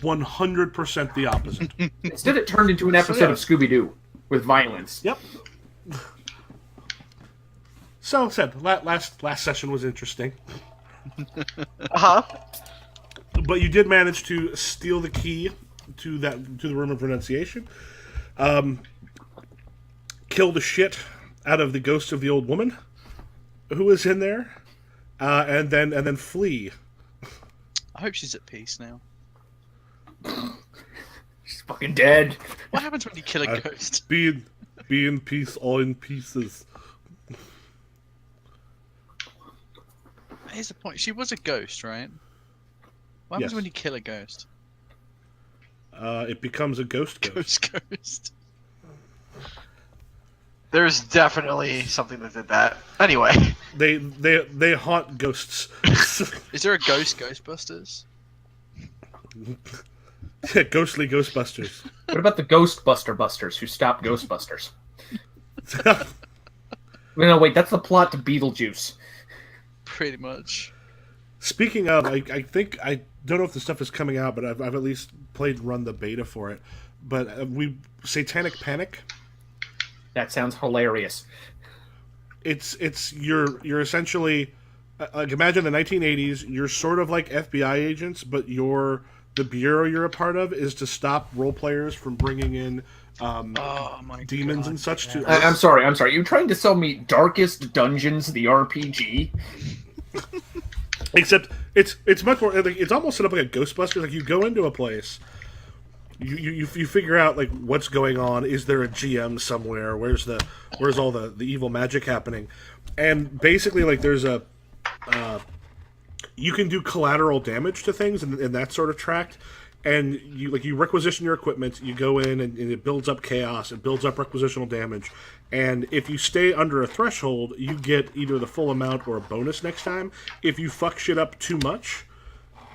100% the opposite. Instead, it turned into an episode of Scooby-Doo with violence. Yep. So said last session was interesting. But you did manage to steal the key to the room of renunciation. Kill the shit out of the ghost of the old woman who was in there, and then flee. I hope she's at peace now. She's fucking dead. What happens when you kill a ghost? Be in peace, all in pieces. Here's the point. She was a ghost, right? What happens when you kill a ghost? It becomes a ghost. Ghost. There's definitely something that did that. Anyway. They haunt ghosts. Is there a Ghostbusters? Ghostly Ghostbusters. What about the Ghostbuster Busters who stopped Ghostbusters? No, wait, that's the plot to Beetlejuice. Pretty much. Speaking of, I think, I don't know if the stuff is coming out, but I've at least played and run the beta for it. But Satanic Panic. That sounds hilarious. You're essentially like, imagine the 1980s. You're sort of like FBI agents, but the bureau you're a part of is to stop role players from bringing in demons and such to Earth. I'm sorry. You're trying to sell me Darkest Dungeons, the RPG? Except it's much more. It's almost set up like a Ghostbusters. Like, you go into a place, you figure out like what's going on. Is there a GM somewhere? Where's all the evil magic happening? And basically, like, there's you can do collateral damage to things in that sort of tract. And you requisition your equipment, you go in, and it builds up chaos, it builds up requisitional damage, and if you stay under a threshold, you get either the full amount or a bonus next time. If you fuck shit up too much,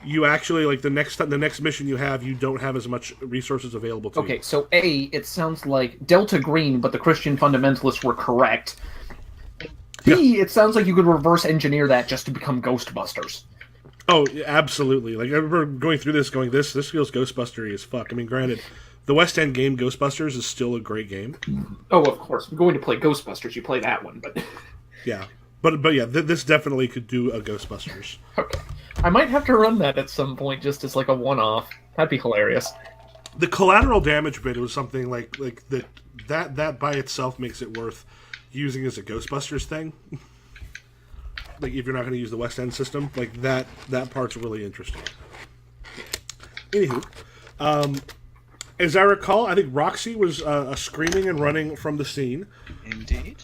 you actually, like, the next mission you don't have as much resources available to you. Okay, so A, it sounds like Delta Green, but the Christian fundamentalists were correct. B, It sounds like you could reverse engineer that just to become Ghostbusters. Oh, absolutely. Like, I remember going through this, going, this feels Ghostbustery as fuck. I mean, granted, the West End game Ghostbusters is still a great game. Oh, of course. We're going to play Ghostbusters. You play that one, but... Yeah. But yeah, this definitely could do a Ghostbusters. Okay. I might have to run that at some point, just as like a one-off. That'd be hilarious. The collateral damage bit was something like that by itself makes it worth using as a Ghostbusters thing. Like, if you're not going to use the West End system, like, that part's really interesting. Anywho, as I recall, I think Roxy was screaming and running from the scene. Indeed.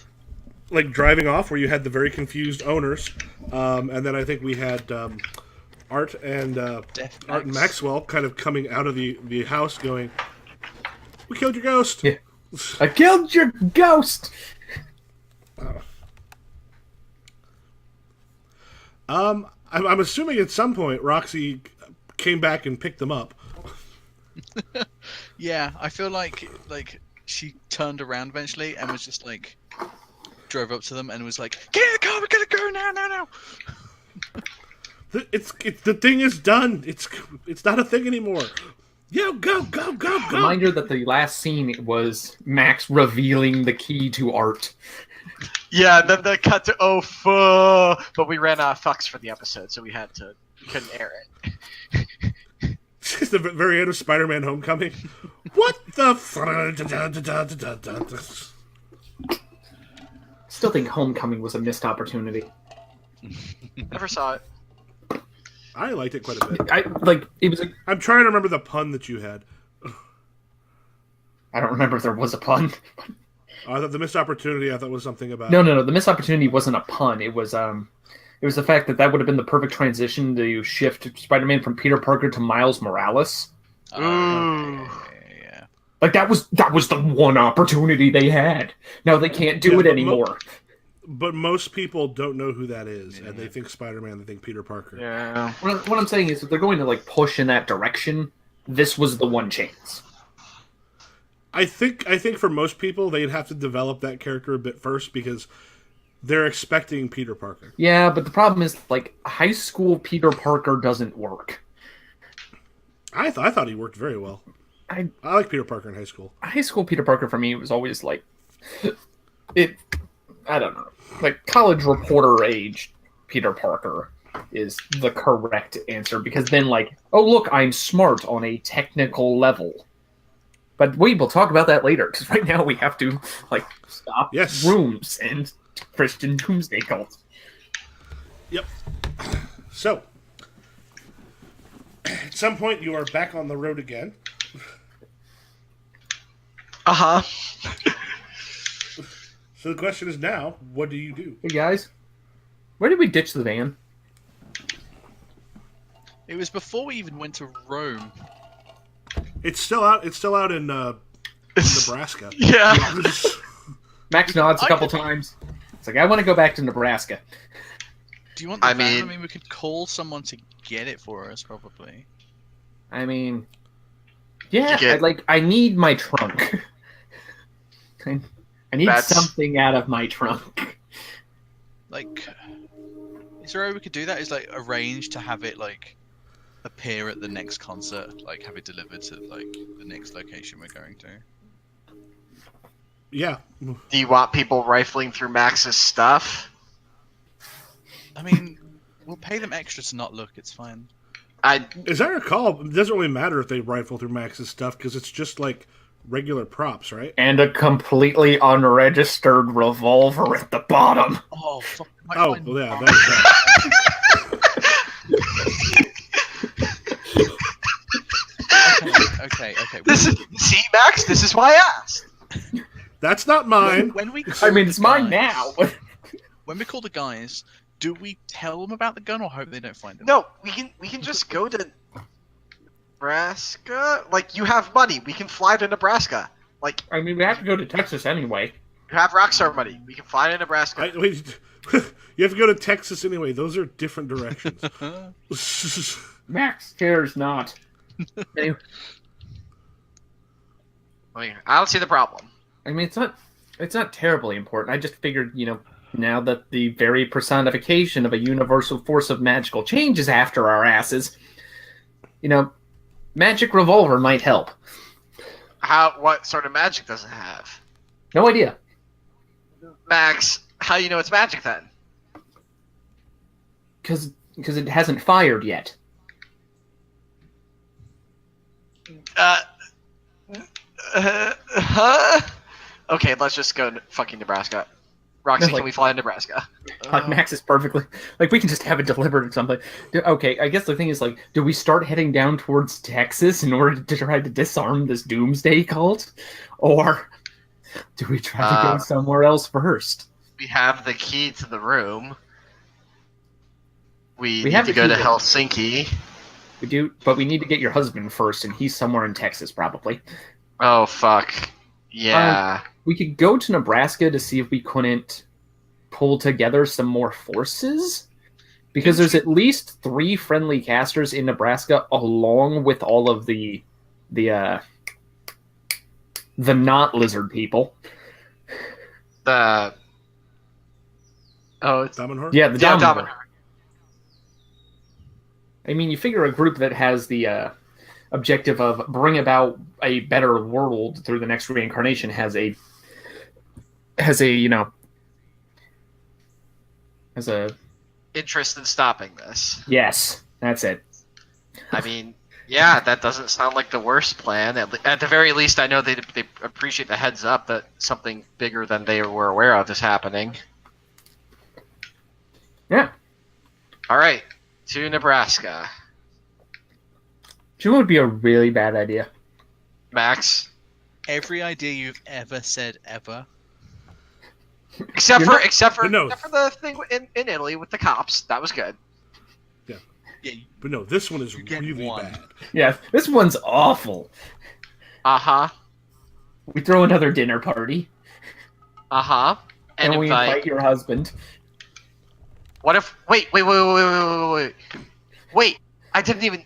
Like, driving off, where you had the very confused owners, and then I think we had Art and Maxwell kind of coming out of the house, going, "We killed your ghost." Yeah. I killed your ghost. I'm assuming at some point Roxy came back and picked them up. Yeah, I feel like she turned around eventually and was just like, drove up to them and was like, "Get in the car, we're gonna go now." The thing is done. It's not a thing anymore. Yo, go. Reminder that the last scene was Max revealing the key to Art. Yeah, then the cut to but we ran out of fucks for the episode, so we couldn't air it. It's the very end of Spider-Man: Homecoming. What the Still think Homecoming was a missed opportunity. Never saw it. I liked it quite a bit. I'm trying to remember the pun that you had. I don't remember if there was a pun. I thought the missed opportunity, I thought, was something about... No. The missed opportunity wasn't a pun. It was the fact that would have been the perfect transition to shift Spider-Man from Peter Parker to Miles Morales. Yeah. Like, that was the one opportunity they had. Now they can't do it anymore. But most people don't know who that is, and they think Spider-Man, they think Peter Parker. Yeah. What I'm saying is, if they're going to like push in that direction, this was the one chance. I think for most people, they'd have to develop that character a bit first, because they're expecting Peter Parker. Yeah, but the problem is, like, high school Peter Parker doesn't work. I thought he worked very well. I like Peter Parker in high school. high school Peter Parker for me was always like it. I don't know, like college reporter age Peter Parker is the correct answer because then like, oh look, I'm smart on a technical level. But we will talk about that later because right now we have to like stop rooms and Christian doomsday cults. Yep. So, at some point you are back on the road again. Uh-huh. So the question is now, what do you do? Hey guys, where did we ditch the van? It was before we even went to Rome. It's still out. It's still out in Nebraska. Yeah. Max nods a couple times. It's like I want to go back to Nebraska. Do you want the van? I mean, we could call someone to get it for us, probably. I mean, yeah. I need my trunk. I need something out of my trunk. Like, is there a way we could do that? Is like arrange to have it like appear at the next concert, like have it delivered to like the next location we're going to. Yeah. Do you want people rifling through Max's stuff? I mean, we'll pay them extra to not look. It's fine. As I recall, it doesn't really matter if they rifle through Max's stuff because it's just like regular props, right? And a completely unregistered revolver at the bottom. Oh, fuck. Oh, yeah, that is that. Okay. See, Max, this is why I asked. That's not mine. I mean, it's mine now. When we call the guys, do we tell them about the gun or hope they don't find it? No, we can just go to Nebraska. Like, you have money. We can fly to Nebraska. Like, I mean, we have to go to Texas anyway. You have Rockstar money. We can fly to Nebraska. Wait, you have to go to Texas anyway. Those are different directions. Max cares not. Anyway. I mean, I don't see the problem. I mean, it's not terribly important. I just figured, now that the very personification of a universal force of magical change is after our asses, magic revolver might help. What sort of magic does it have? No idea. Max, how do you know it's magic then? Because it hasn't fired yet. Okay, let's just go to fucking Nebraska. Roxy, can we fly to Nebraska? Max is perfectly... Like, we can just have it delivered or something. Okay, I guess the thing is, like, do we start heading down towards Texas in order to try to disarm this doomsday cult? Or do we try to go somewhere else first? We have the key to the room. We need to go to Helsinki. We do, but we need to get your husband first, and he's somewhere in Texas, probably. Oh, fuck. Yeah. We could go to Nebraska to see if we couldn't pull together some more forces. Because there's at least 3 friendly casters in Nebraska, along with all of the not lizard people. It's Damanhur? Yeah, the Damanhur. I mean, you figure a group that has the objective of bring about a better world through the next reincarnation has a interest in stopping this. Yes, that's it. I mean, yeah, that doesn't sound like the worst plan. At the very least, I know they appreciate the heads up that something bigger than they were aware of is happening. Yeah. All right, to Nebraska. Do you know what would be a really bad idea? Max? Every idea you've ever said ever. Except for the thing in Italy with the cops. That was good. Yeah. But no, this one is really bad. Yeah, this one's awful. Uh-huh. We throw another dinner party. Uh-huh. And we invite your husband. What if... Wait. Wait, I didn't even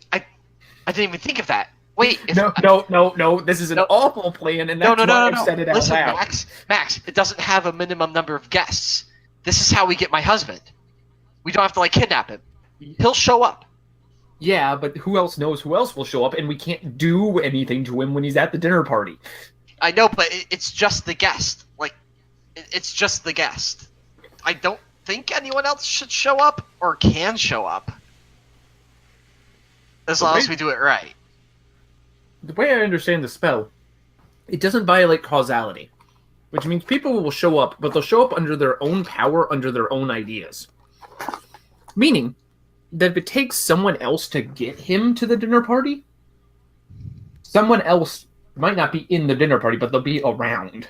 think of that. Wait. No. This is an awful plan, and that's why I've said it out loud. Max, it doesn't have a minimum number of guests. This is how we get my husband. We don't have to, kidnap him. He'll show up. Yeah, but who else knows who else will show up, and we can't do anything to him when he's at the dinner party. I know, but it's just the guest. Like, it's just the guest. I don't think anyone else should show up or can show up. As long as we do it right. The way I understand the spell, it doesn't violate causality, which means people will show up, but they'll show up under their own power, under their own ideas. Meaning that if it takes someone else to get him to the dinner party, someone else might not be in the dinner party, but they'll be around.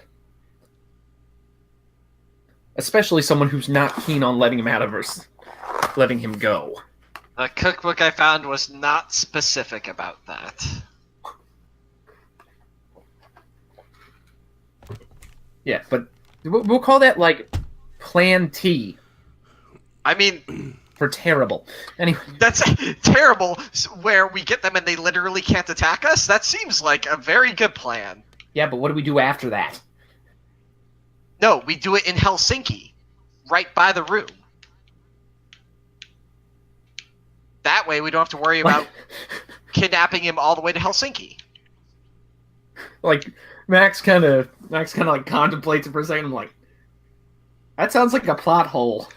Especially someone who's not keen on letting him out of letting him go. The cookbook I found was not specific about that. Yeah, but we'll call that, like, Plan T. I mean, For terrible. Anyway. that's terrible, where we get them and they literally can't attack us? That seems like a very good plan. Yeah, but what do we do after that? No, we do it in Helsinki, right by the room. That way we don't have to worry about kidnapping him all the way to Helsinki. Like, Max kind of like contemplates it for a second. I'm like, that sounds like a plot hole.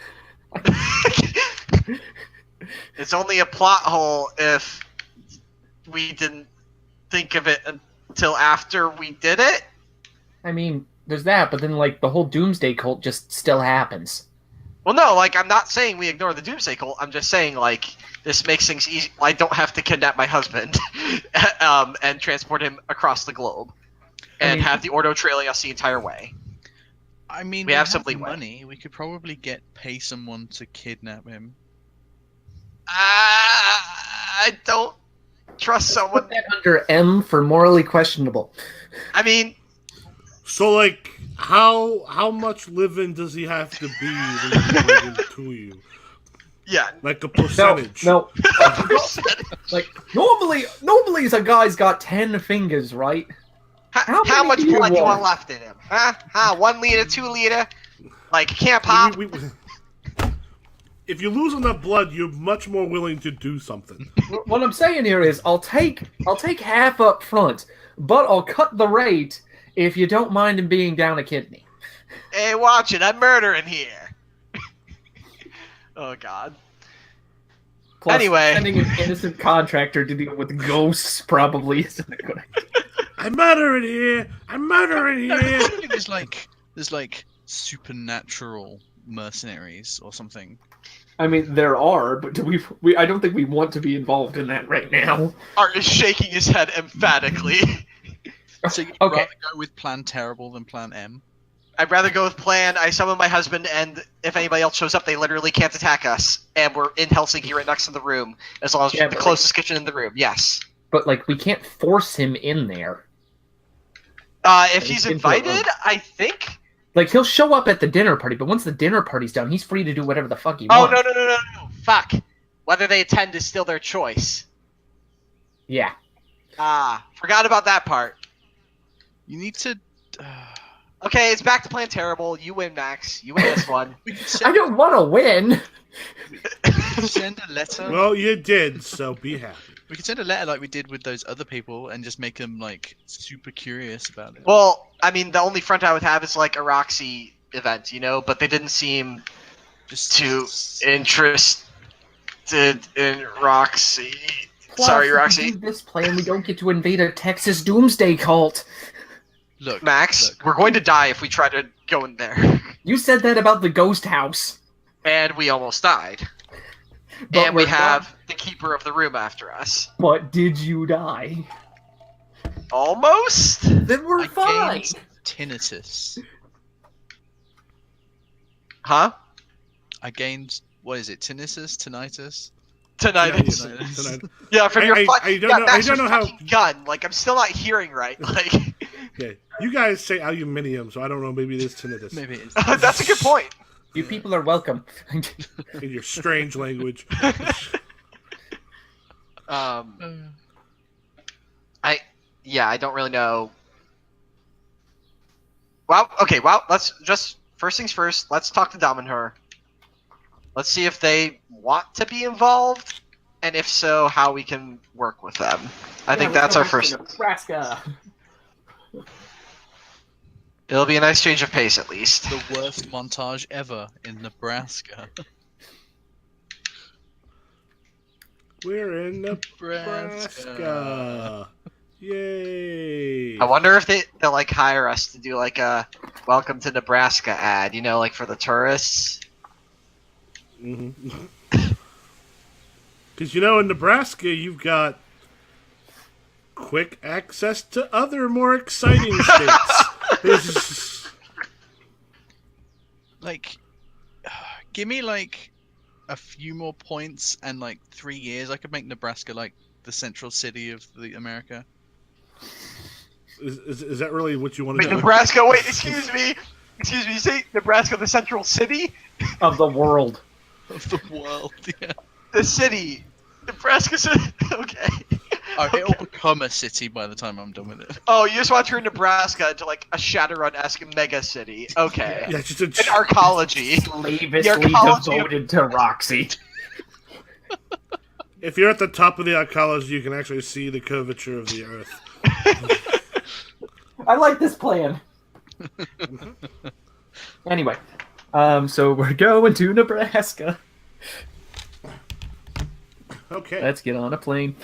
It's only a plot hole if we didn't think of it until after we did it. I mean, there's that, but then, like, the whole Doomsday Cult just still happens. Well, no, like, I'm not saying we ignore the Doomsday Cult. I'm just saying, like, this makes things easy. I don't have to kidnap my husband and transport him across the globe and have the Ordo trailing us the entire way. I mean, We have some the leeway. money. We could probably pay someone to kidnap him. I don't trust someone. Put that under M for morally questionable. I mean, So, like, how much living does he have to be when you bring him to you? yeah. Like a percentage? No. Like, normally a guy's got 10 fingers, right? How many much do you blood do you want? want left in him? Huh? 1 liter, 2 liter? Like, can't pop? If you lose enough blood, you're much more willing to do something. What I'm saying here is, I'll take half up front, but I'll cut the rate if you don't mind him being down a kidney. Hey, watch it. I'm murdering here. Oh, God. Plus, Anyway. sending an innocent contractor to deal with ghosts probably isn't a good idea. I'm murdering here! I'm murdering No, here! surely there's like supernatural mercenaries or something. I mean, there are, but we I don't think we want to be involved in that right now. Art is shaking his head emphatically. So you'd Okay. rather go with Plan Terrible than Plan M? I'd rather go with plan. I summon my husband, and if anybody else shows up, they literally can't attack us. And we're in Helsinki right next to the room, as long as Yeah, the but, closest kitchen in the room. Yes. But, like, we can't force him in there. If he's Into a invited, room. I think. Like, he'll show up at the dinner party, but once the dinner party's done, he's free to do whatever the fuck he Oh, wants. no. Fuck. Whether they attend is still their choice. Yeah. Forgot about that part. You need to. Okay, it's back to Plan Terrible. You win, Max. You win this one. We could I send, don't want to win! send a letter. Well, you did, so be happy. We could send a letter like we did with those other people and just make them like super curious about it. Well, I mean, the only front I would have is like a Roxy event, but they didn't seem Just too interested in Roxy. Plus, Sorry, if we Roxy. do this plan, we don't get to invade a Texas Doomsday Cult. look, Max, look. we're going to die if we try to go in there. You said that about the ghost house. And we almost died. But And we we're have the keeper of the room after us. But did you die? Almost? Then we're I fine. gained tinnitus. Huh? I gained what is it? Tinnitus? Tonight. Yeah, Tinnitus. tonight. Yeah, from your I fucking don't know- Max, I don't your know how- fucking gun. Like, I'm still not hearing right. Like, Yeah, you guys say aluminium, so I don't know. Maybe it is tinnitus Maybe it is. that's a good point. You people are welcome. in your strange language. I don't really know. Well, okay, let's just, first things first, let's talk to Dom and her. Let's see if they want to be involved. and if so, how we can work with them. I think that's our first. Nebraska. It'll be a nice change of pace, at least. The worst montage ever in Nebraska. We're in Nebraska. Yay! I wonder if they'll like hire us to do like a "Welcome to Nebraska" ad, you know, like for the tourists. Because in Nebraska you've got quick access to other more exciting states. Like, give me like a few more points and like 3 years, I could make Nebraska like the central city of America. Is that really what you want to Wait, do? Nebraska? Wait, excuse me. You say Nebraska, the central city? Of the world. Of the world, yeah. The city. Nebraska city. Okay. Oh, it'll become a city by the time I'm done with it. Oh, you just want to turn Nebraska into like a Shadowrun-esque mega city. Okay. Yeah, just An arcology. Slavishly arcology devoted to Roxy. If you're at the top of the arcology, you can actually see the curvature of the earth. I like this plan. Anyway, so we're going to Nebraska. Okay. Let's get on a plane.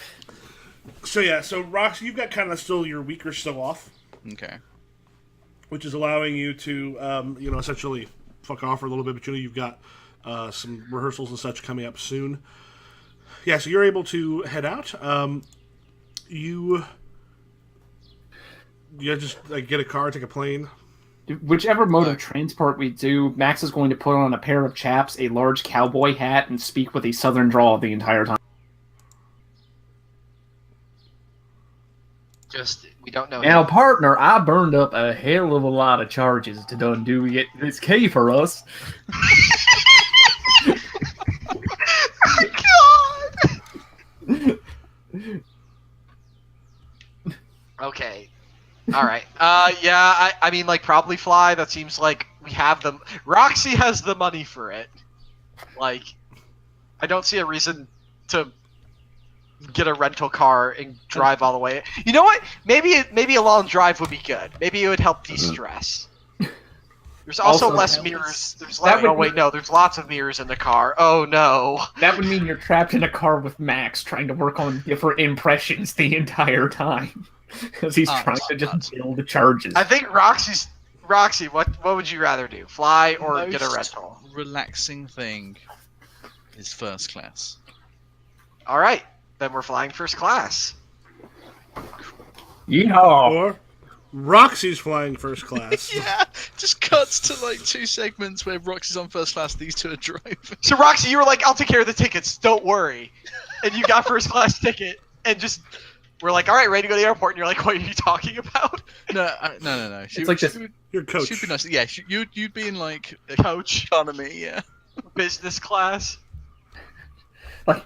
So Roxy, you've got kind of still your week or so off, Okay. which is allowing you to, essentially fuck off for a little bit. But you've got some rehearsals and such coming up soon. Yeah, so you're able to head out. You just get a car, take a plane. Whichever mode of transport we do, Max is going to put on a pair of chaps, a large cowboy hat, and speak with a southern drawl the entire time. We don't know. Now, partner, I burned up a hell of a lot of charges to done do get this key for us. God. Okay. All right. Yeah. I mean, like, probably fly. That seems like we have them. Roxy has the money for it. Like, I don't see a reason to get a rental car and drive all the way. You know what? Maybe a long drive would be good. Maybe it would help de-stress. There's also less mirrors. There's lots of mirrors in the car. Oh no. That would mean you're trapped in a car with Max trying to work on different impressions the entire time. Because he's trying to just build the charges. I think Roxy, what would you rather do? Fly or get a rental? Relaxing thing is first class. Alright, then we're flying first class. Yeehaw! Or Roxy's flying first class. Yeah, just cuts to like 2 segments where Roxy's on first class, these two are driving. So Roxy, you were like, I'll take care of the tickets, don't worry. And you got first class ticket, and just... We're like, all right, ready to go to the airport, and you're like, what are you talking about? No. It's like this. Your coach. She'd be nice. Yeah, you'd be in like Coach. economy, yeah. Business class. Like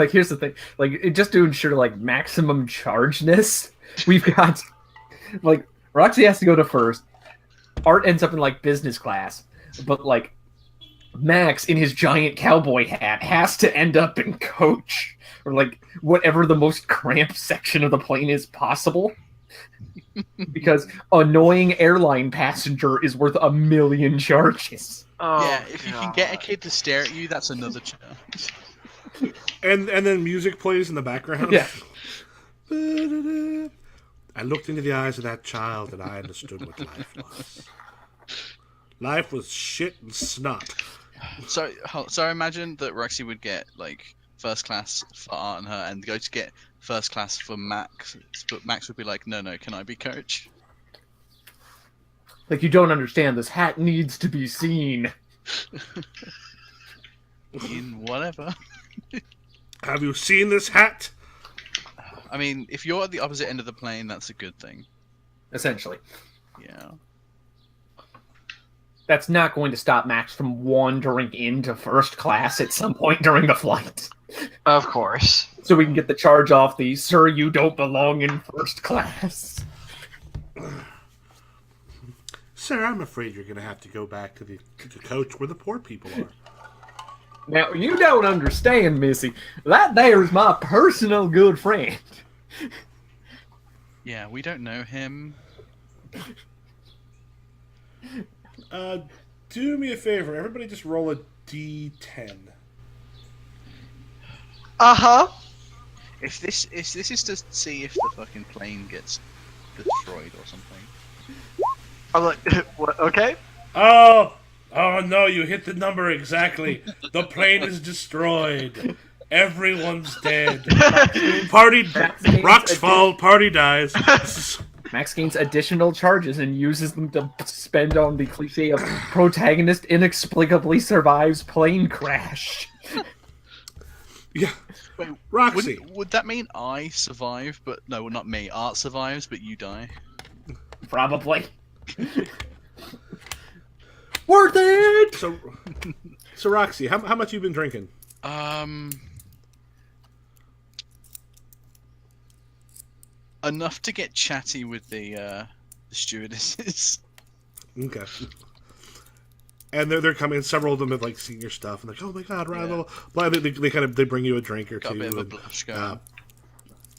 here's the thing. Just to ensure maximum chargeness, we've got Roxy has to go to first. Art ends up in business class, but Max in his giant cowboy hat has to end up in coach. Or whatever the most cramped section of the plane is possible. Because annoying airline passenger is worth 1 million charges. Oh, yeah, if you can get a kid to stare at you, that's another challenge. And then music plays in the background. Yeah. I looked into the eyes of that child and I understood what life was. Life was shit and snot. So I imagine that Roxy would get first class for Art and her, and go to get first class for Max, but Max would be like, no, can I be coach? You don't understand, this hat needs to be seen. In whatever. Have you seen this hat? I mean, if you're at the opposite end of the plane, that's a good thing. Essentially. Yeah. That's not going to stop Max from wandering into first class at some point during the flight. Of course. So we can get the charge off the, sir, you don't belong in first class. Sir, I'm afraid you're going to have to go back to the coach where the poor people are. Now, you don't understand, Missy. That there's my personal good friend. Yeah, we don't know him. Do me a favor. Everybody just roll a d10. Uh-huh. If this is to see if the fucking plane gets destroyed or something. I'm like, what? Okay. Oh no, you hit the number exactly. The plane is destroyed. Everyone's dead. Party, rocks fall, party dies. Max gains additional charges and uses them to spend on the cliche of protagonist inexplicably survives plane crash. Yeah. Wait, Roxy. would that mean I survive, but no, not me. Art survives, but you die? Probably. Worth it! So Roxy, how much you been drinking? Enough to get chatty with the stewardesses. Okay. And they're coming. Several of them have like seen your stuff and like, oh my god, Randall. Blah. They kind of bring you a drink or Got two. a bit of a and, blush going.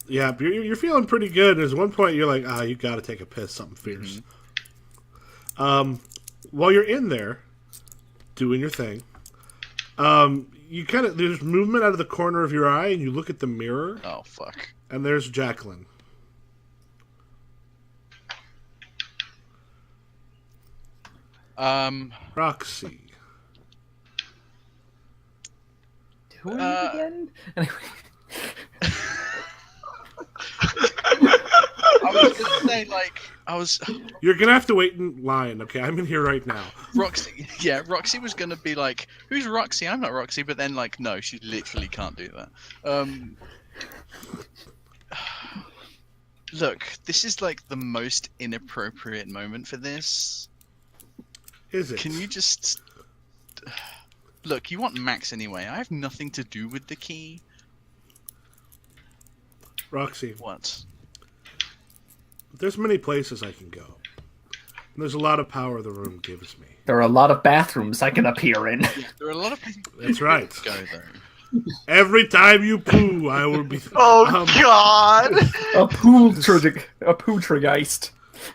yeah, but you're feeling pretty good. There's one point you're like, you got to take a piss, something fierce. While you're in there, doing your thing, you kind of there's movement out of the corner of your eye, and you look at the mirror. Oh fuck! And there's Jacqueline. Roxy. Doing it again? Anyway. I was gonna say You're gonna have to wait in line, okay? I'm in here right now. Roxy. Yeah, Roxy was gonna be like, "Who's Roxy? I'm not Roxy." But then, like, no, she literally can't do that. Look, this is like the most inappropriate moment for this. Is it? Can you just look? You want Max anyway. I have nothing to do with the key. Roxy, What? there's many places I can go. And there's a lot of power the room gives me. There are a lot of bathrooms I can appear in. Yeah, there are a lot of places. That's right. Go though. Every time you poo, I will be. Oh God! A poultrygeist.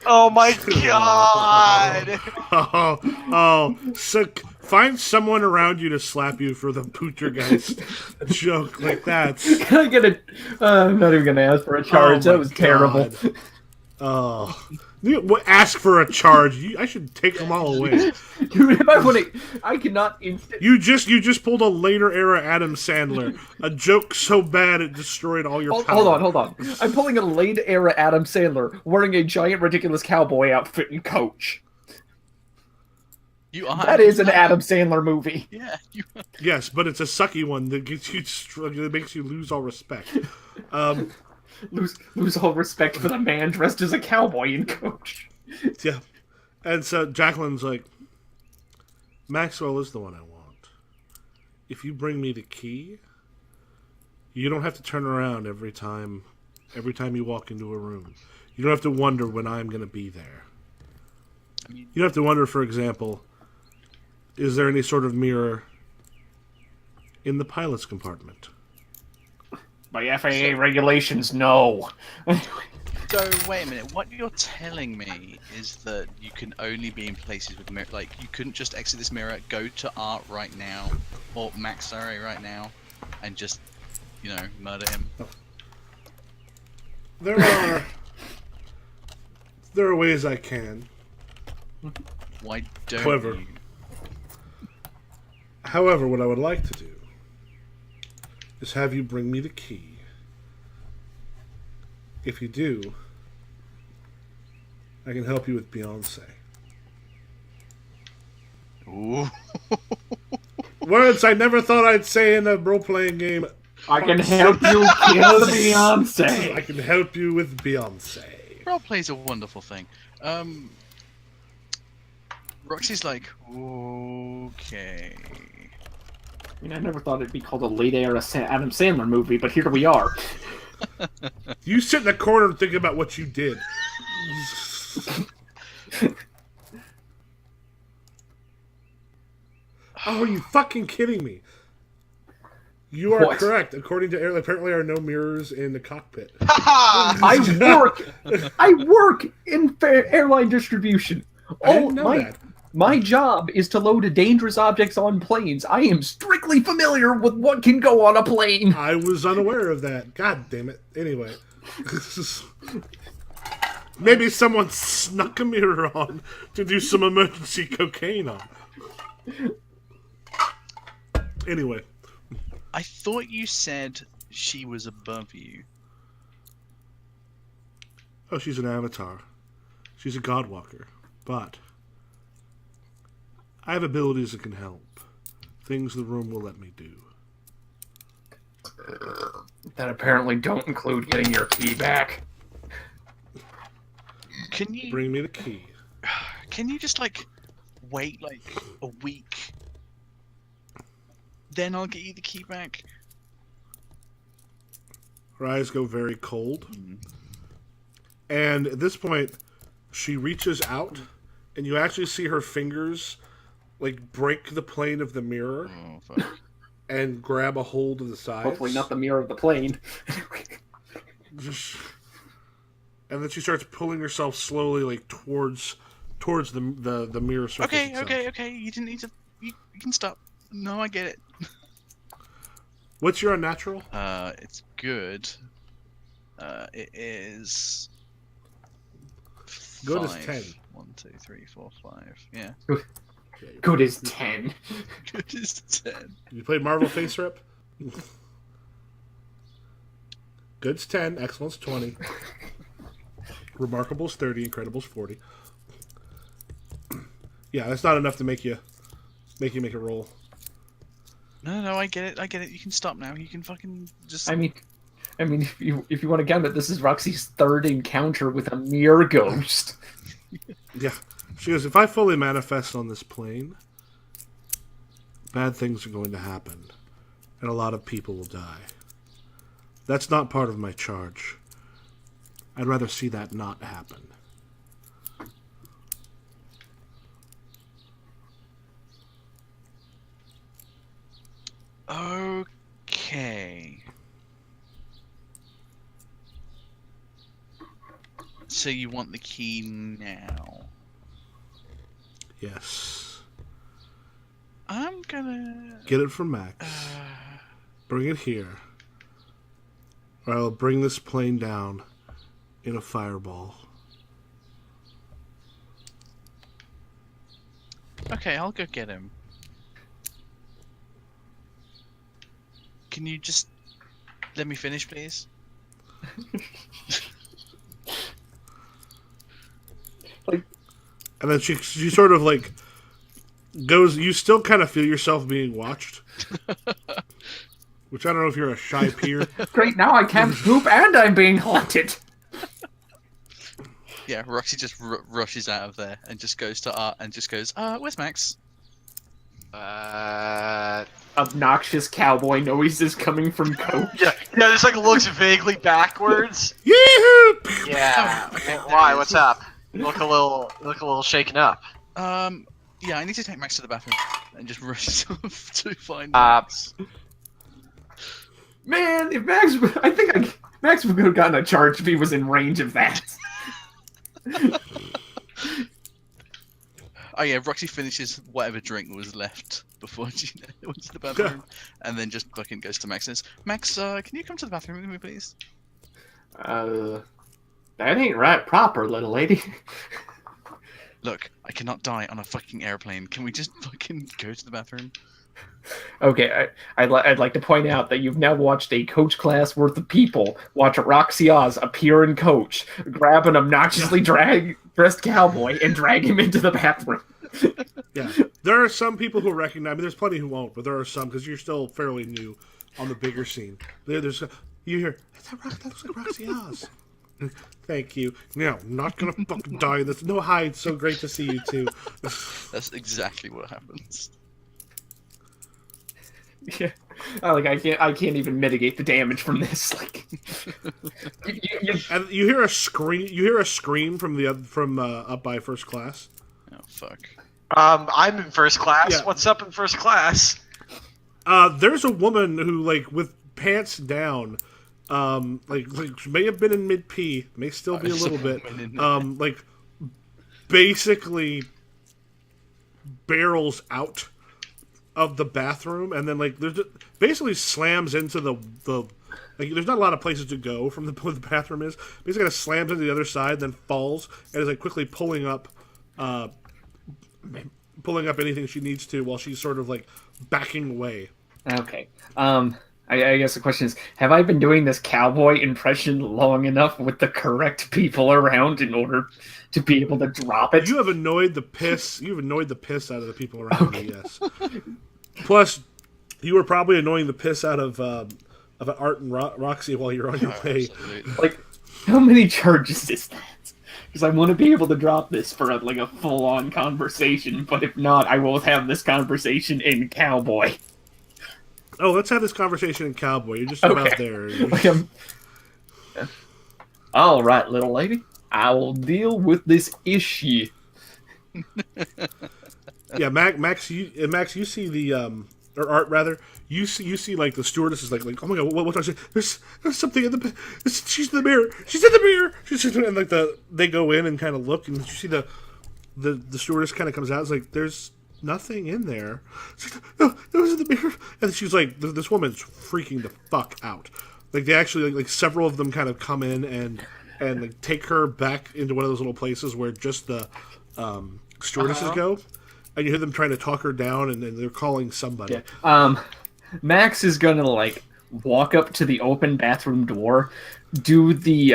Oh my God! So find someone around you to slap you for the poltergeist joke like that. Can I get a... I'm not even going to ask for a charge. Oh That my was terrible. God. Oh. Ask for a charge. I should take them all away. Dude, if I want to... I cannot... You just pulled a later era Adam Sandler. A joke so bad it destroyed all your power. Hold on. I'm pulling a late era Adam Sandler wearing a giant ridiculous cowboy outfit and coach. You are. That is an Adam Sandler movie. Yeah. You are. Yes, but it's a sucky one that gets you. That makes you lose all respect. Lose all respect for the man dressed as a cowboy and coach. Yeah, and so Jacqueline's like, Maxwell is the one I want. If you bring me the key, you don't have to turn around every time you walk into a room. You don't have to wonder when I'm going to be there. You don't have to wonder, for example, is there any sort of mirror in the pilot's compartment? By FAA regulations, no. So wait a minute. What you're telling me is that you can only be in places with mirror. Like you couldn't just exit this mirror, go to Art right now, or Max, sorry, right now, and just, murder him. There are ways I can. Why don't Clever. you? However, what I would like to do is have you bring me the key. If you do, I can help you with Beyonce. Ooh. Words I never thought I'd say in a role-playing game. I can help you kill Beyonce. I can help you with Beyonce. Roleplay is a wonderful thing. Roxy's like, okay. I mean, I never thought it'd be called a late era Adam Sandler movie, but here we are. You sit in the corner and think about what you did. Oh, are you fucking kidding me? You are What? correct. According to Air, apparently there are no mirrors in the cockpit. I work in airline distribution. I didn't know that. My job is to load dangerous objects on planes. I am strictly familiar with what can go on a plane. I was unaware of that. God damn it. Anyway. Maybe someone snuck a mirror on to do some emergency cocaine on. Anyway. I thought you said she was above you. Oh, she's an avatar. She's a godwalker. But I have abilities that can help. Things the room will let me do. That apparently don't include getting your key back. Can you Bring me the key. Can you just like wait like a week? Then I'll get you the key back. Her eyes go very cold. And at this point, she reaches out, and you actually see her fingers like break the plane of the mirror Oh fuck. and grab a hold of the sides. Hopefully not the mirror of the plane. And then she starts pulling herself slowly, like towards the mirror surface. Okay, itself. okay. You didn't need to. You can stop. No, I get it. What's your unnatural? It's good. It is. Good as 5. 10. 1, 2, 3, 4, 5. Yeah. Good as 10. Good as 10. You played Marvel Face Rip? Good's 10, excellent's 20. Remarkable's 30, incredible's 40. Yeah, that's not enough to make you make a roll. No, I get it. You can stop now. You can fucking just. I mean, if you want to count it, this is Roxy's third encounter with a mirror ghost. Yeah. She goes, if I fully manifest on this plane, bad things are going to happen, and a lot of people will die. That's not part of my charge. I'd rather see that not happen. Okay. So you want the key now? Yes. I'm gonna. Get it from Max. Bring it here. Or I'll bring this plane down in a fireball. Okay, I'll go get him. Can you just let me finish, please? And then she sort of like goes. You still kind of feel yourself being watched, which I don't know if you're a shy peer. Great, now I can't poop and I'm being haunted. Yeah, Roxy just rushes out of there and just goes to Art and just goes, where's Max? Obnoxious cowboy noises coming from Coach. Yeah, just like looks vaguely backwards. Yee-hoo! Yeah. Okay, why? What's up? You look a little shaken up. Yeah, I need to take Max to the bathroom and just rush off to find Max. Man, if Max would have gotten a charge if he was in range of that. Oh yeah, Roxy finishes whatever drink was left before she went to the bathroom, and then just fucking goes to Max and says, Max, can you come to the bathroom with me, please? That ain't right proper, little lady. Look, I cannot die on a fucking airplane. Can we just fucking go to the bathroom? Okay, I'd like to point out that you've now watched a Coach class worth of people watch Roxy Oz appear in Coach, grab an obnoxiously dressed cowboy, and drag him into the bathroom. Yeah, there are some people who recognize. I mean, there's plenty who won't, but there are some because you're still fairly new on the bigger scene. There's you hear that looks like Roxy Oz. Thank you. No, not gonna fucking die. That's no hi. It's so great to see you too. That's exactly what happens. Yeah, I can't even mitigate the damage from this. Like, And you hear a scream. You hear a scream from up by first class. Oh fuck. I'm in first class. Yeah. What's up in first class? There's a woman who, like, with pants down, like she may have been in mid pee, may still be a little bit, like, basically barrels out of the bathroom, and then like basically slams into the like. There's not a lot of places to go from where the bathroom is. Basically, kind of slams into the other side, then falls, and is like quickly pulling up anything she needs to while she's sort of like backing away. Okay. I guess the question is, have I been doing this cowboy impression long enough with the correct people around in order to be able to drop it? You have annoyed the piss. You've annoyed the piss out of the people around you. Yes. Plus, you were probably annoying the piss out of Art and Roxy while you're on your way. Absolutely. Like, how many charges is that? Because I want to be able to drop this for a full-on conversation, but if not, I will have this conversation in cowboy. Oh, let's have this conversation in cowboy. You're just about there. All right, little lady. I will deal with this issue. Yeah, Max, you see the or Art rather, you see like the stewardess is like oh my god, what I say? There's something in the she's in the mirror. She's in the mirror. And like they go in and kind of look, and you see the stewardess kind of comes out. It's like there's nothing in there. She's like, no, it was in the mirror. And she's like, this woman's freaking the fuck out. Like they actually like several of them kind of come in and like take her back into one of those little places where just the stewardesses go. And you hear them trying to talk her down, and then they're calling somebody. Yeah. Max is gonna like walk up to the open bathroom door, do the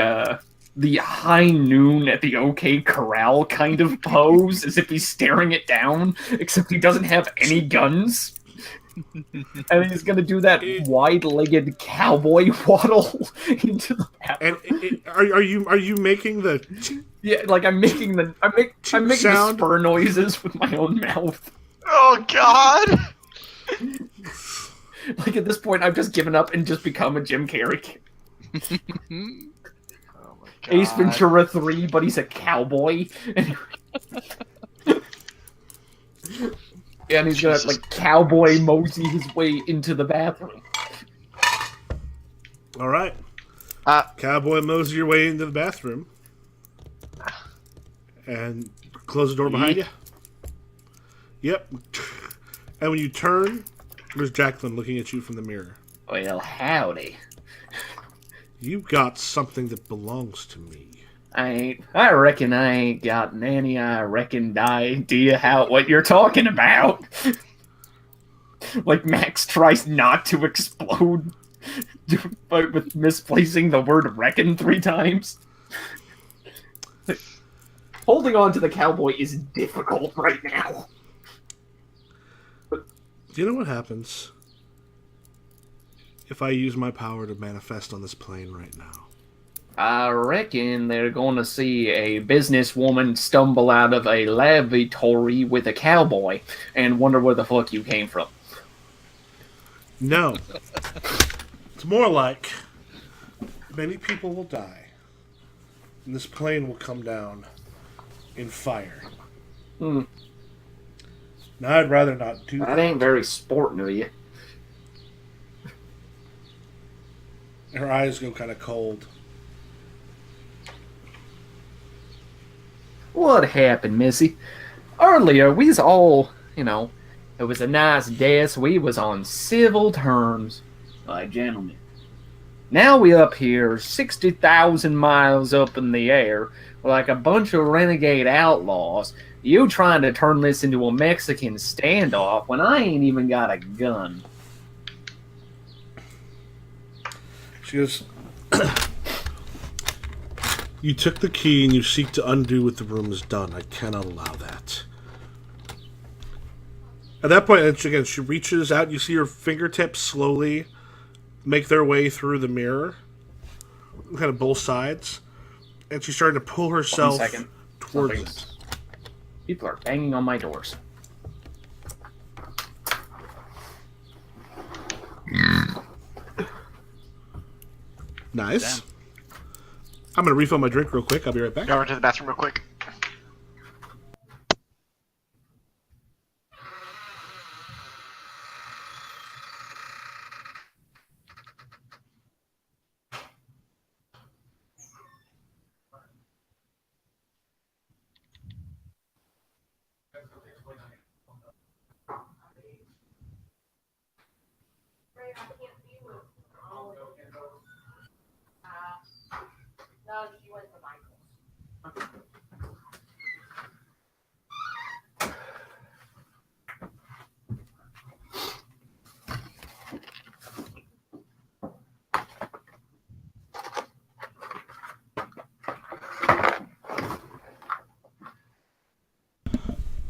high noon at the OK Corral kind of pose, as if he's staring it down, except he doesn't have any guns. And he's gonna do that wide-legged cowboy waddle into the bathroom. And are you making the? Yeah, like I'm making the spur noises with my own mouth. Oh God! Like at this point, I've just given up and just become a Jim Carrey. Oh my God. Ace Ventura 3, but he's a cowboy. And he's gonna like cowboy mosey his way into the bathroom. All right, cowboy mosey your way into the bathroom, and close the door behind you. Yep. And when you turn, there's Jacqueline looking at you from the mirror. Well, howdy. You got something that belongs to me. I reckon I ain't got any idea what you're talking about. Like Max tries not to explode with misplacing the word reckon 3 times. Holding on to the cowboy is difficult right now. Do you know what happens if I use my power to manifest on this plane right now? I reckon they're going to see a businesswoman stumble out of a lavatory with a cowboy and wonder where the fuck you came from. No. It's more like many people will die, and this plane will come down in fire. Now, I'd rather not do that. That ain't very sporting of you. Her eyes go kind of cold. What happened, Missy? Earlier, we was all, it was a nice day, so we was on civil terms, like gentlemen. Now we up here, 60,000 miles up in the air, like a bunch of renegade outlaws. You trying to turn this into a Mexican standoff when I ain't even got a gun. She goes, you took the key and you seek to undo what the room has done. I cannot allow that. At that point, again, she reaches out. You see her fingertips slowly make their way through the mirror, kind of both sides. And she's starting to pull herself 1 second. towards it. People are banging on my doors. Nice. I'm going to refill my drink real quick. I'll be right back. Go over to the bathroom real quick.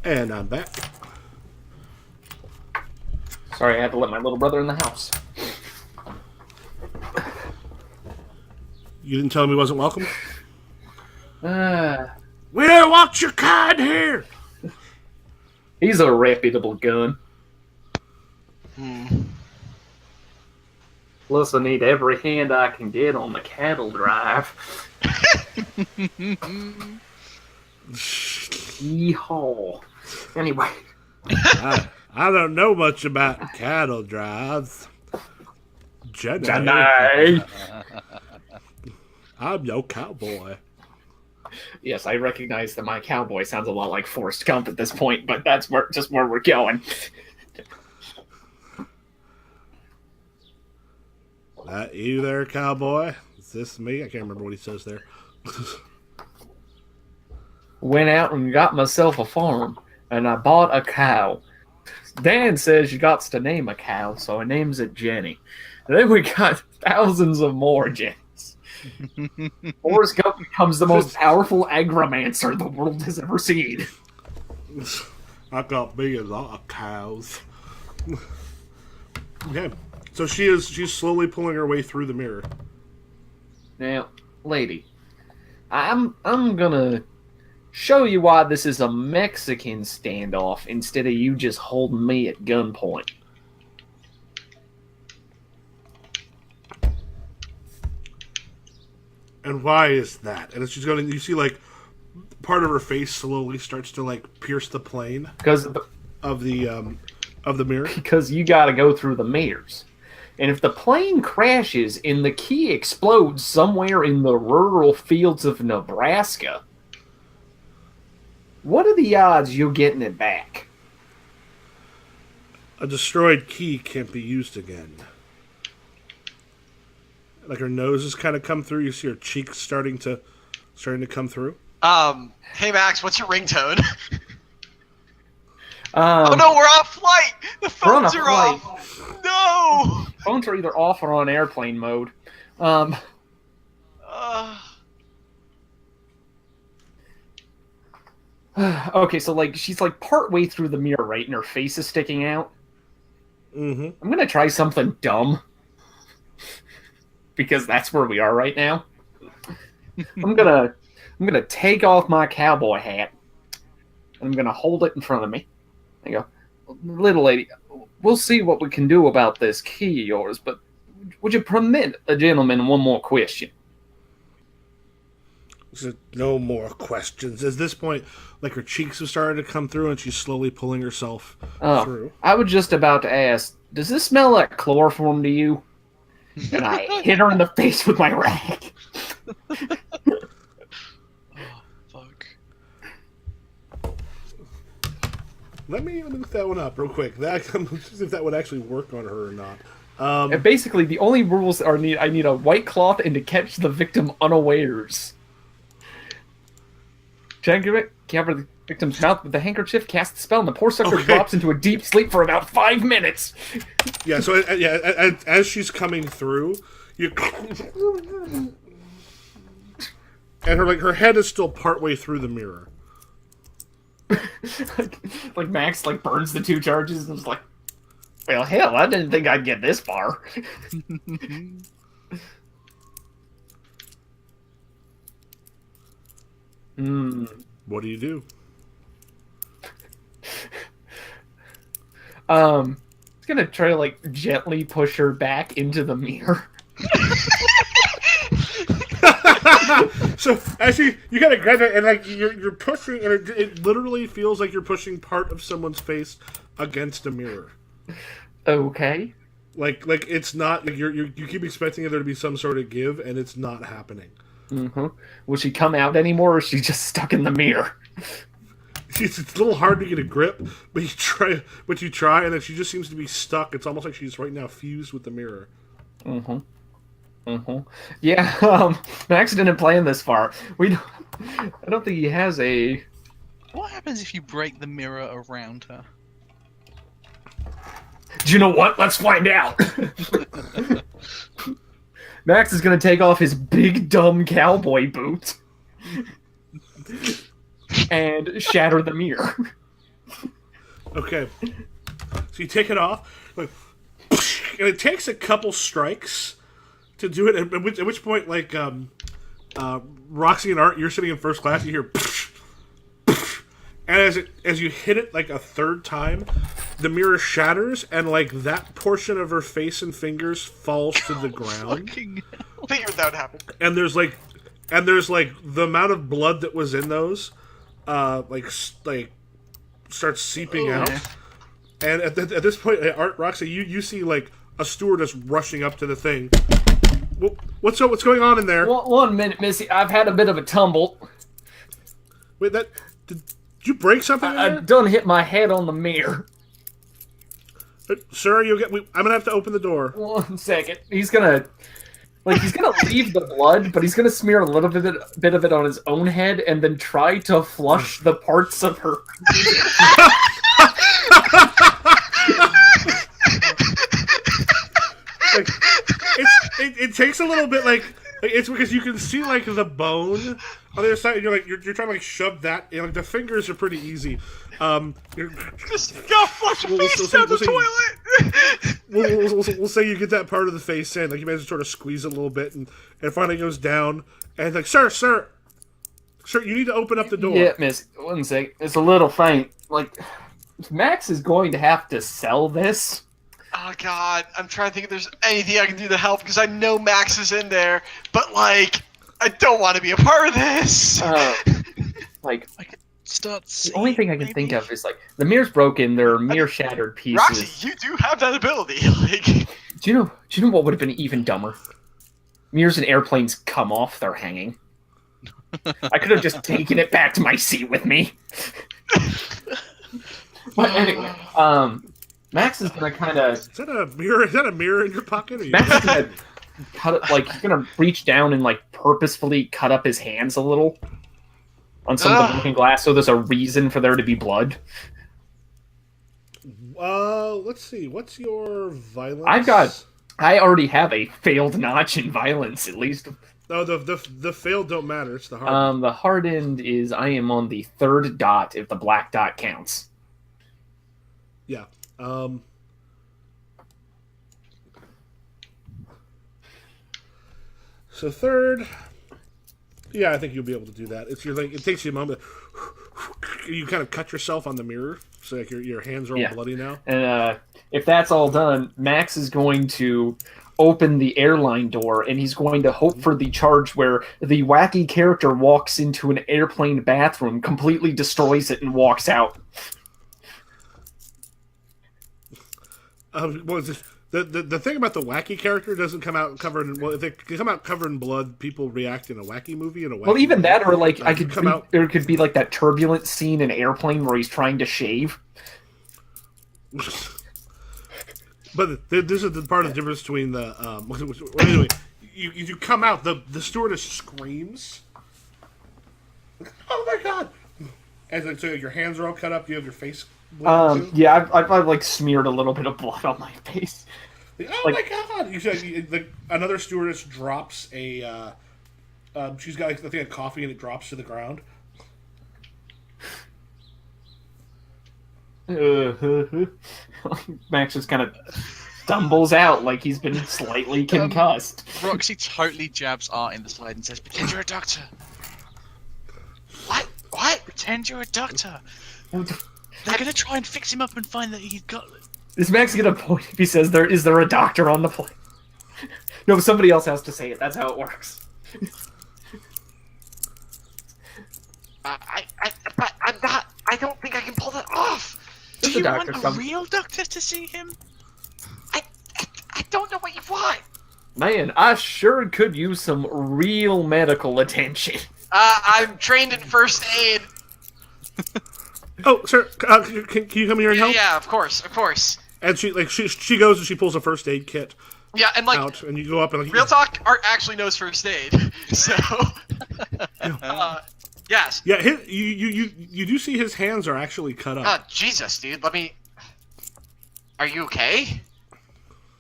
And I'm back. Sorry, I had to let my little brother in the house. You didn't tell him he wasn't welcome? Uh, We don't want your kind here! he's a reputable gun. Plus, I need every hand I can get on the cattle drive. Yeehaw. Anyway. I don't know much about cattle drives. Jenny. I'm your cowboy. Yes, I recognize that my cowboy sounds a lot like Forrest Gump at this point, but that's just where we're going. That you there, cowboy? Is this me? I can't remember what he says there. Went out and got myself a farm, and I bought a cow. Dan says you got to name a cow, so I names it Jenny. And then we got thousands of more Jennies. Forrest Gump becomes the most powerful agromancer the world has ever seen. I got me a lot of cows. Okay, so she's slowly pulling her way through the mirror. Now, lady, I'm gonna show you why this is a Mexican standoff instead of you just holding me at gunpoint. And why is that? And she's going. You see, like, part of her face slowly starts to like pierce the plane Because of the mirror. because you got to go through the mirrors. And if the plane crashes and the key explodes somewhere in the rural fields of Nebraska, what are the odds you're getting it back? A destroyed key can't be used again. Like her nose has kind of come through. You see her cheeks starting to come through. Hey Max, what's your ringtone? Oh no, we're off flight! The We're on a phones are flight. off! No! Phones are either off or on airplane mode. Okay, so like she's like part way through the mirror, right, and her face is sticking out. Mm-hmm. I'm gonna try something dumb because that's where we are right now. I'm gonna take off my cowboy hat. I'm gonna hold it in front of me. I go, little lady, we'll see what we can do about this key of yours, but would you permit a gentleman one more question? No more questions. At this point, like her cheeks have started to come through, and she's slowly pulling herself through. I was just about to ask, does this smell like chloroform to you? And I hit her in the face with my rag. Fuck. Let me look that one up real quick. See if that would actually work on her or not. And basically, the only rules are I need a white cloth and to catch the victim unawares. Cover the victim's mouth with the handkerchief, cast the spell, and the poor sucker drops into a deep sleep for about 5 minutes. Yeah, so as she's coming through, you and her head is still partway through the mirror. like Max burns the 2 charges and is like, well, hell, I didn't think I'd get this far. What do you do? It's gonna try to gently push her back into the mirror. So as you gotta grab it and you're pushing, and it literally feels like you're pushing part of someone's face against a mirror. Okay. Like it's not like you keep expecting there to be some sort of give, and it's not happening. Mm-hmm. Will she come out anymore, or is she just stuck in the mirror? It's a little hard to get a grip, but you try, and then she just seems to be stuck. It's almost like she's right now fused with the mirror. Mm-hmm. Yeah, Max didn't plan this far. I don't think he has a. What happens if you break the mirror around her? Do you know what? Let's find out. Max is gonna take off his big dumb cowboy boot and shatter the mirror. Okay. So you take it off, like, and it takes a couple strikes to do it. At which point, like, Roxy and Art, you're sitting in first class. You hear, and as you hit it like a third time, the mirror shatters, and like that portion of her face and fingers falls to the ground. Fucking Figured that would happen. And there's like the amount of blood that was in those, like starts seeping out. And at this point, Art, Roxy, you see like a stewardess rushing up to the thing. What's going on in there? 1 minute, Missy. I've had a bit of a tumble. Wait, did you break something? I done hit my head on the mirror. Sir, I'm gonna have to open the door. 1 second. He's gonna leave the blood, but he's gonna smear a little bit of it on his own head, and then try to flush the parts of her. Like, it takes a little bit, like it's because you can see like the bone on the other side. And you're trying to like shove that. Like the fingers are pretty easy. Just go flush your face down the toilet. We'll say you get that part of the face in, like you manage to sort of squeeze it a little bit, and it finally goes down. And like, sir, you need to open up the door. Yeah, Miss. 1 sec. It's a little faint. Like, Max is going to have to sell this. Oh god, I'm trying to think if there's anything I can do to help because I know Max is in there, but like, I don't want to be a part of this. Like, I could start. the only thing I can think of is like the mirror's broken. There are mirror shattered pieces. Roxy, you do have that ability. Like, do you know what would have been even dumber? Mirrors and airplanes come off; they're hanging. I could have just taken it back to my seat with me. But anyway, Max is gonna kind of. Is that a mirror? Is that a mirror in your pocket? Max is gonna cut it, like he's gonna reach down and like purposefully cut up his hands a little on some of the broken glass, so there's a reason for there to be blood. Let's see. What's your violence? I already have a failed notch in violence, at least. No, the failed don't matter. It's the hard. The hardened is I am on the third dot if the black dot counts. Yeah. So third, yeah, I think you'll be able to do that. It takes you a moment. You kind of cut yourself on the mirror, so like your hands are all bloody now. And if that's all done, Max is going to open the airline door, and he's going to hope for the charge where the wacky character walks into an airplane bathroom, completely destroys it, and walks out. The thing about the wacky character doesn't come out covered in. Well, if they come out covered in blood, people react in a wacky movie. Well, even that, or like there could be like that turbulent scene in Airplane where he's trying to shave. But this is the part of the difference between the. Anyway, you come out. The stewardess screams. Oh my god! And so your hands are all cut up. You have your face. Yeah, I've like smeared a little bit of blood on my face. Oh my god! You said another stewardess drops a. She's got I think a coffee and it drops to the ground. Max just kind of stumbles out like he's been slightly concussed. Roxy totally jabs Art in the side and says, "Pretend you're a doctor." What? Pretend you're a doctor. They're gonna try and fix him up and find that he's got. Is Max gonna point if he says is there a doctor on the plane? No, somebody else has to say it. That's how it works. But I'm not. I don't think I can pull that off. Do you want a real doctor to see him? I don't know what you want. Man, I sure could use some real medical attention. I'm trained in first aid. Oh, sir, can you come here and help? Yeah, of course. And she goes and she pulls a first aid kit Yeah, and like out, and you go up and like, real talk, Art actually knows first aid, so yes. Yeah, you do see his hands are actually cut up. Jesus, dude, let me. Are you okay?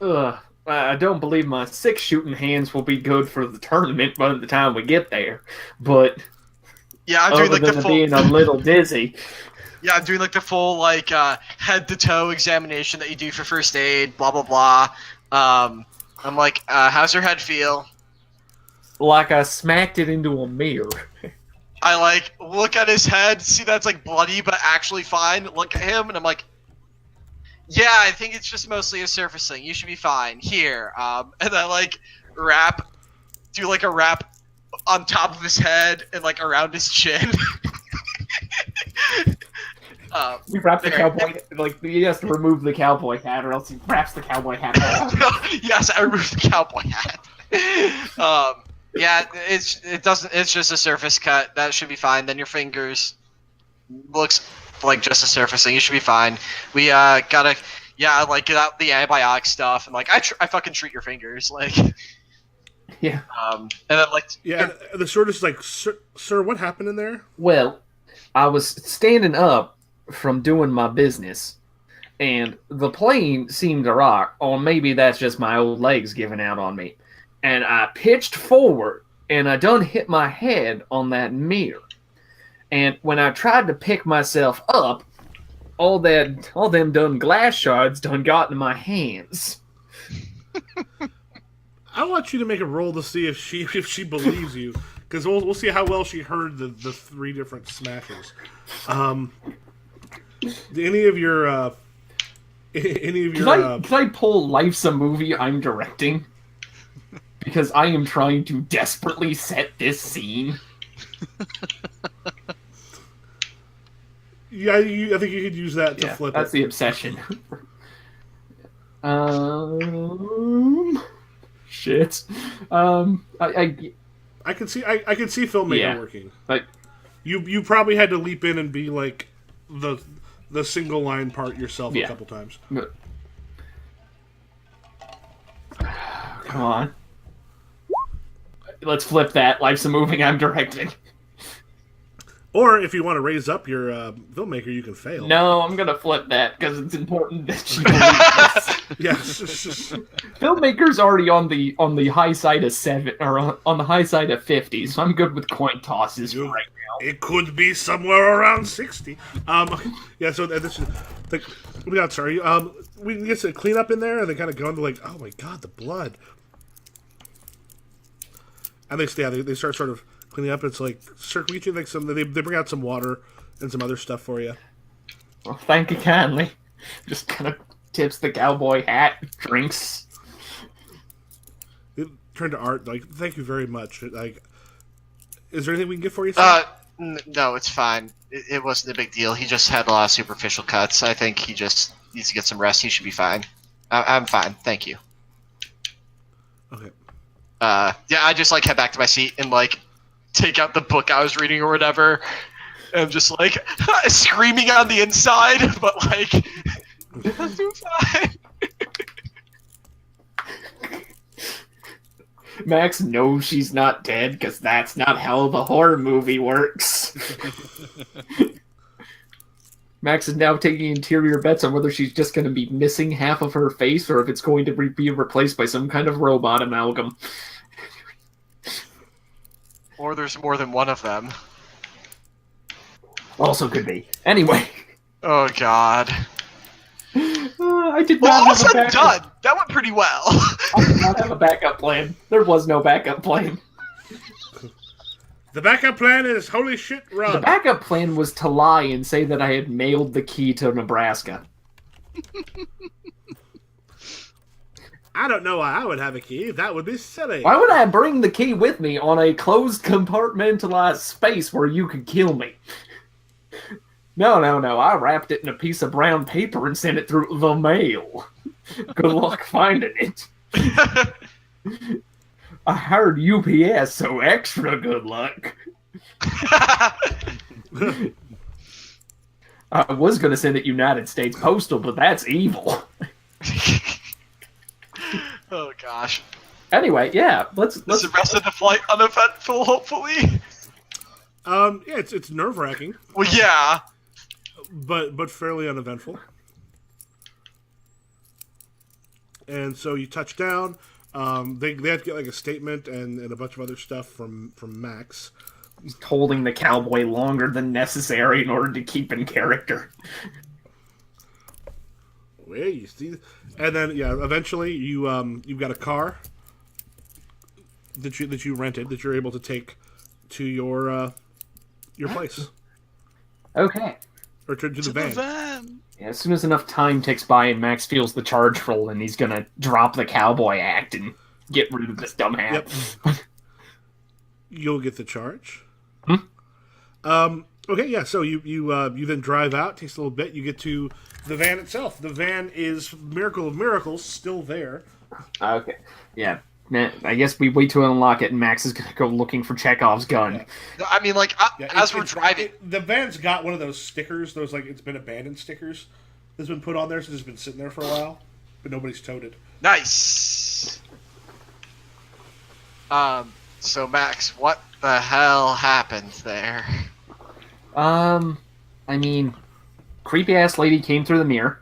Ugh. I don't believe my 6-shooting hands will be good for the tournament by the time we get there. But Yeah, I'm doing other like than being a little dizzy. Yeah, I'm doing like the full like head to toe examination that you do for first aid. Blah blah blah. I'm like, how's your head feel? Like I smacked it into a mirror. I like look at his head, see that's like bloody but actually fine. Look at him, and I'm like, yeah, I think it's just mostly a surface thing. You should be fine. Here, and I like do like a wrap on top of his head and like around his chin. We wrap the cowboy, like, he has to remove the cowboy hat, or else he wraps the cowboy hat off. Yes, I removed the cowboy hat. Yeah, it's just a surface cut. That should be fine. Then your fingers looks like just a surface thing. You should be fine. We gotta like get out the antibiotic stuff and like I fucking treat your fingers like. Yeah. And then like Yeah, and the stewardess is like, sir, what happened in there? Well, I was standing up from doing my business, and the plane seemed to rock, or maybe that's just my old legs giving out on me. And I pitched forward, and I done hit my head on that mirror. And when I tried to pick myself up, all them done glass shards done got in my hands. I want you to make a roll to see if she believes you, because we'll see how well she heard the 3 different smashes. Any of your Can I pull Life's a Movie I'm directing? Because I am trying to desperately set this scene. Yeah, I think you could use that to flip that's it. the obsession. Shit. I can see filmmaker working. Like, You probably had to leap in and be like the single line part yourself a couple times. Come on. Let's flip that. Life's a Movie I'm directing. Or if you want to raise up your filmmaker, you can fail. No, I'm gonna flip that because it's important that she believes this. Yes. Filmmaker's already on the high side of 7 or on the high side of 50, so I'm good with coin tosses right now. It could be somewhere around 60. Yeah. So this is like, what do we got? Sorry. We get to clean up in there, and they kind of go into like, oh my god, the blood. And they start sort of cleaning up. It's like, sir, can we get you like some? They bring out some water and some other stuff for you. Well, thank you kindly. Just kind of tips the cowboy hat, drinks. They turn to Art like, thank you very much. Like, is there anything we can get for you, sir? No, it's fine. It wasn't a big deal. He just had a lot of superficial cuts. I think he just needs to get some rest. He should be fine. I'm fine. Thank you. Okay. Yeah, I just like head back to my seat and like take out the book I was reading or whatever. And I'm just like screaming on the inside, but like I'm doing fine. Max knows she's not dead because that's not how the horror movie works. Max is now taking interior bets on whether she's just going to be missing half of her face or if it's going to be replaced by some kind of robot amalgam. Or there's more than one of them. Also could be. Anyway. Oh god. I did Well, not all have a said and backup. done. That went pretty well. I did not have a backup plan. There was no backup plan. The backup plan is holy shit, run. The backup plan was to lie and say that I had mailed the key to Nebraska. I don't know why I would have a key. That would be silly. Why would I bring the key with me on a closed compartmentalized space where you could kill me? No. I wrapped it in a piece of brown paper and sent it through the mail. Good luck finding it. I hired UPS, so extra good luck. I was going to send it United States Postal, but that's evil. Oh gosh. Anyway, yeah, let's Is the rest of the flight uneventful, hopefully? Yeah, it's nerve wracking, Well, yeah. but fairly uneventful. And so you touch down. They have to get like a statement and a bunch of other stuff from Max. holding the cowboy longer than necessary in order to keep in character. Wait, you see, and then eventually you've got a car that you rented that you're able to take to your place Okay. or to the van. Yeah, as soon as enough time ticks by and Max feels the charge roll, and he's gonna drop the cowboy act and get rid of this dumb hat. Yep. You'll get the charge. Hmm? Okay, yeah. So you then drive out. Takes a little bit. You get to the van itself. The van is, miracle of miracles, still there. Okay. Yeah. I guess we wait to unlock it, and Max is gonna go looking for Chekhov's gun. No, I mean, like, as we're driving... the van's got one of those stickers, those, like, it's been abandoned stickers that's been put on there, so it's been sitting there for a while, but nobody's towed it. Nice! So, Max, what the hell happened there? I mean, creepy-ass lady came through the mirror.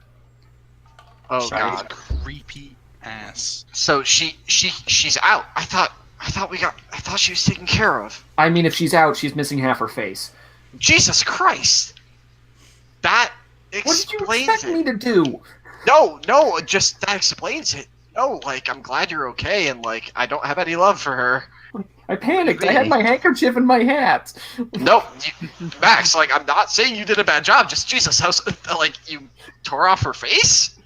Oh, God. Creepy ass. So, she's out. I thought she was taken care of. I mean, if she's out, she's missing half her face. Jesus Christ! That What did you explains expect it. me to do? No, just that explains it. No, like, I'm glad you're okay, and, like, I don't have any love for her. I panicked. I had my handkerchief in my hat. No, Max, like, I'm not saying you did a bad job, just, Jesus, you tore off her face?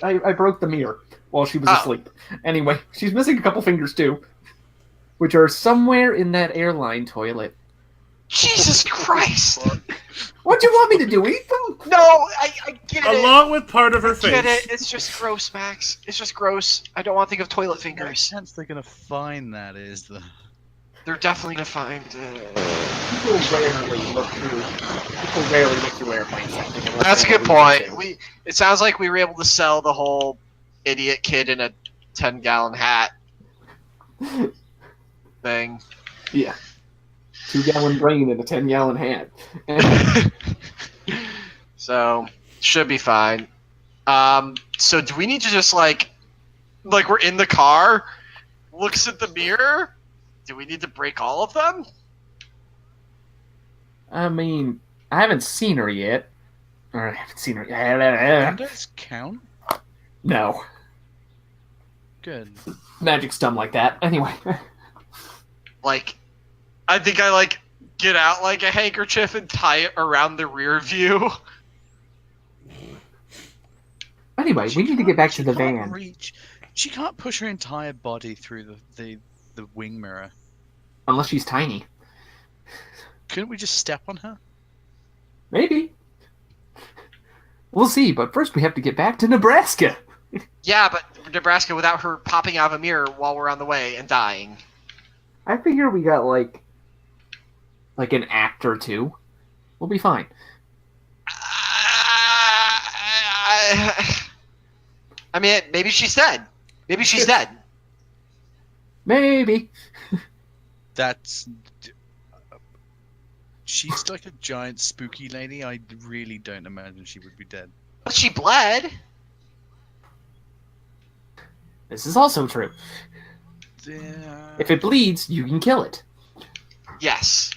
I broke the mirror while she was Oh. asleep. Anyway, she's missing a couple fingers, too, which are somewhere in that airline toilet. Jesus Christ! What do you want me to do? Eat them? No, I get it. Along with part of her I get face. it. It's just gross, Max. It's just gross. I don't want to think of toilet What fingers. chance they're gonna find that is the. They're definitely gonna find. People rarely look through airplanes. That's a good point. It sounds like we were able to sell the whole idiot kid in a 10-gallon hat thing. Yeah. 2-gallon brain in a 10-gallon hat. And So should be fine. So do we need to just like we're in the car, looks at the mirror? Do we need to break all of them? I mean, I haven't seen her yet. Or I haven't seen her yet. Windows count? No. Good. Magic's dumb like that. Anyway. Like, I think I get out like a handkerchief and tie it around the rear view. Anyway, we need to get back to the She can't van. reach. She can't push her entire body through the wing mirror. Unless she's tiny. Couldn't we just step on her? Maybe. We'll see, but first we have to get back to Nebraska. Yeah, but Nebraska without her popping out of a mirror while we're on the way and dying. I figure we got like an act or two. We'll be fine. I mean, maybe she's dead. Maybe she's dead. Maybe. That's. She's like a giant spooky lady. I really don't imagine she would be dead. But she bled. This is also true. If it bleeds, you can kill it. Yes.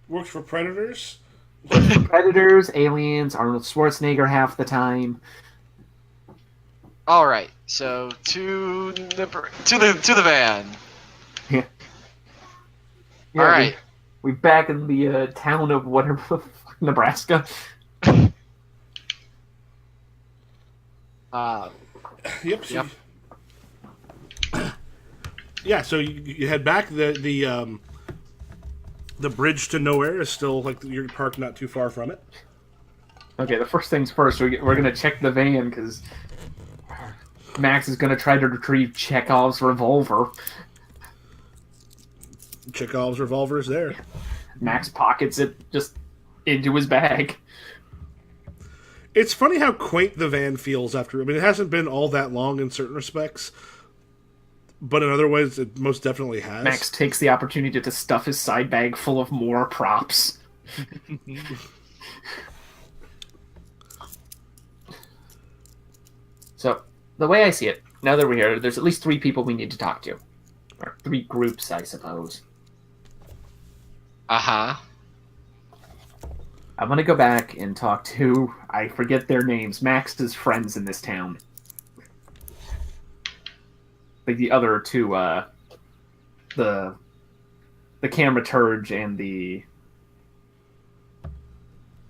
Works for predators. Predators, aliens, Arnold Schwarzenegger half the time. All right. So to the van. Yeah. All right. We're back in the town of whatever, Nebraska. Yep. So Yep. Yeah. So you head back. The bridge to nowhere is still you're parked not too far from it. Okay, the first things first, we're going to check the van, because Max is going to try to retrieve Chekhov's revolver. Chekhov's revolver is there. Max pockets it just into his bag. It's funny how quaint the van feels after. I mean, it hasn't been all that long in certain respects, but in other ways, it most definitely has. Max takes the opportunity to stuff his side bag full of more props. So, the way I see it, now that we're here, there's at least 3 people we need to talk to. Or 3 groups, I suppose. Uh-huh. I'm gonna go back and talk to, I forget their names, Max's friends in this town. Like the other 2, the Cameraturge and the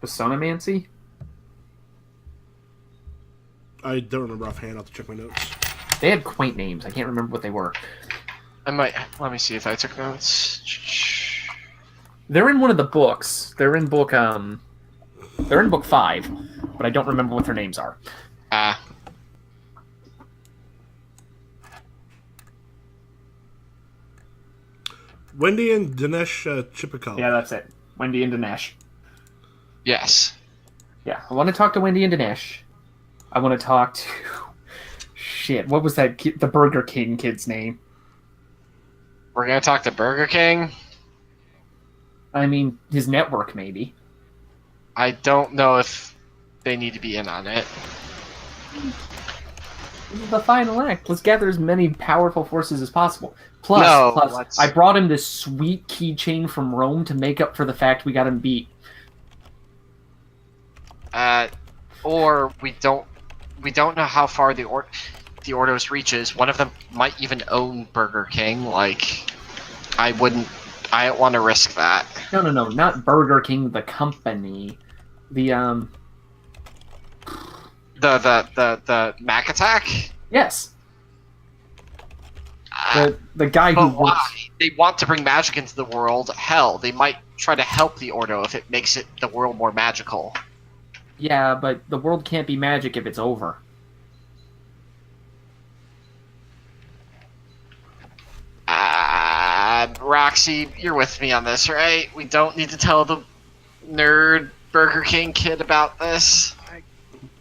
Sonomancy? I don't remember offhand. I'll have to check my notes. They had quaint names. I can't remember what they were. I might. Let me see if I took notes. They're in one of the books. They're in book 5, but I don't remember what their names are. Wendy and Dinesh Chipikala. Yeah, that's it. Wendy and Dinesh. Yes. Yeah, I want to talk to Wendy and Dinesh. I want to talk to... Shit, what was that kid, the Burger King kid's name? We're gonna talk to Burger King? I mean, his network, maybe. I don't know if they need to be in on it. This is the final act. Let's gather as many powerful forces as possible. Plus, I brought him this sweet keychain from Rome to make up for the fact we got him beat. Or we don't know how far the Ordo's reaches. One of them might even own Burger King. Like, I don't want to risk that. No, not Burger King, the company. The Mac Attack? Yes. The guy who why? works... They want to bring magic into the world. Hell, they might try to help the Ordo if it makes the world more magical. Yeah, but the world can't be magic if it's over. Roxy, you're with me on this, right? We don't need to tell the nerd Burger King kid about this.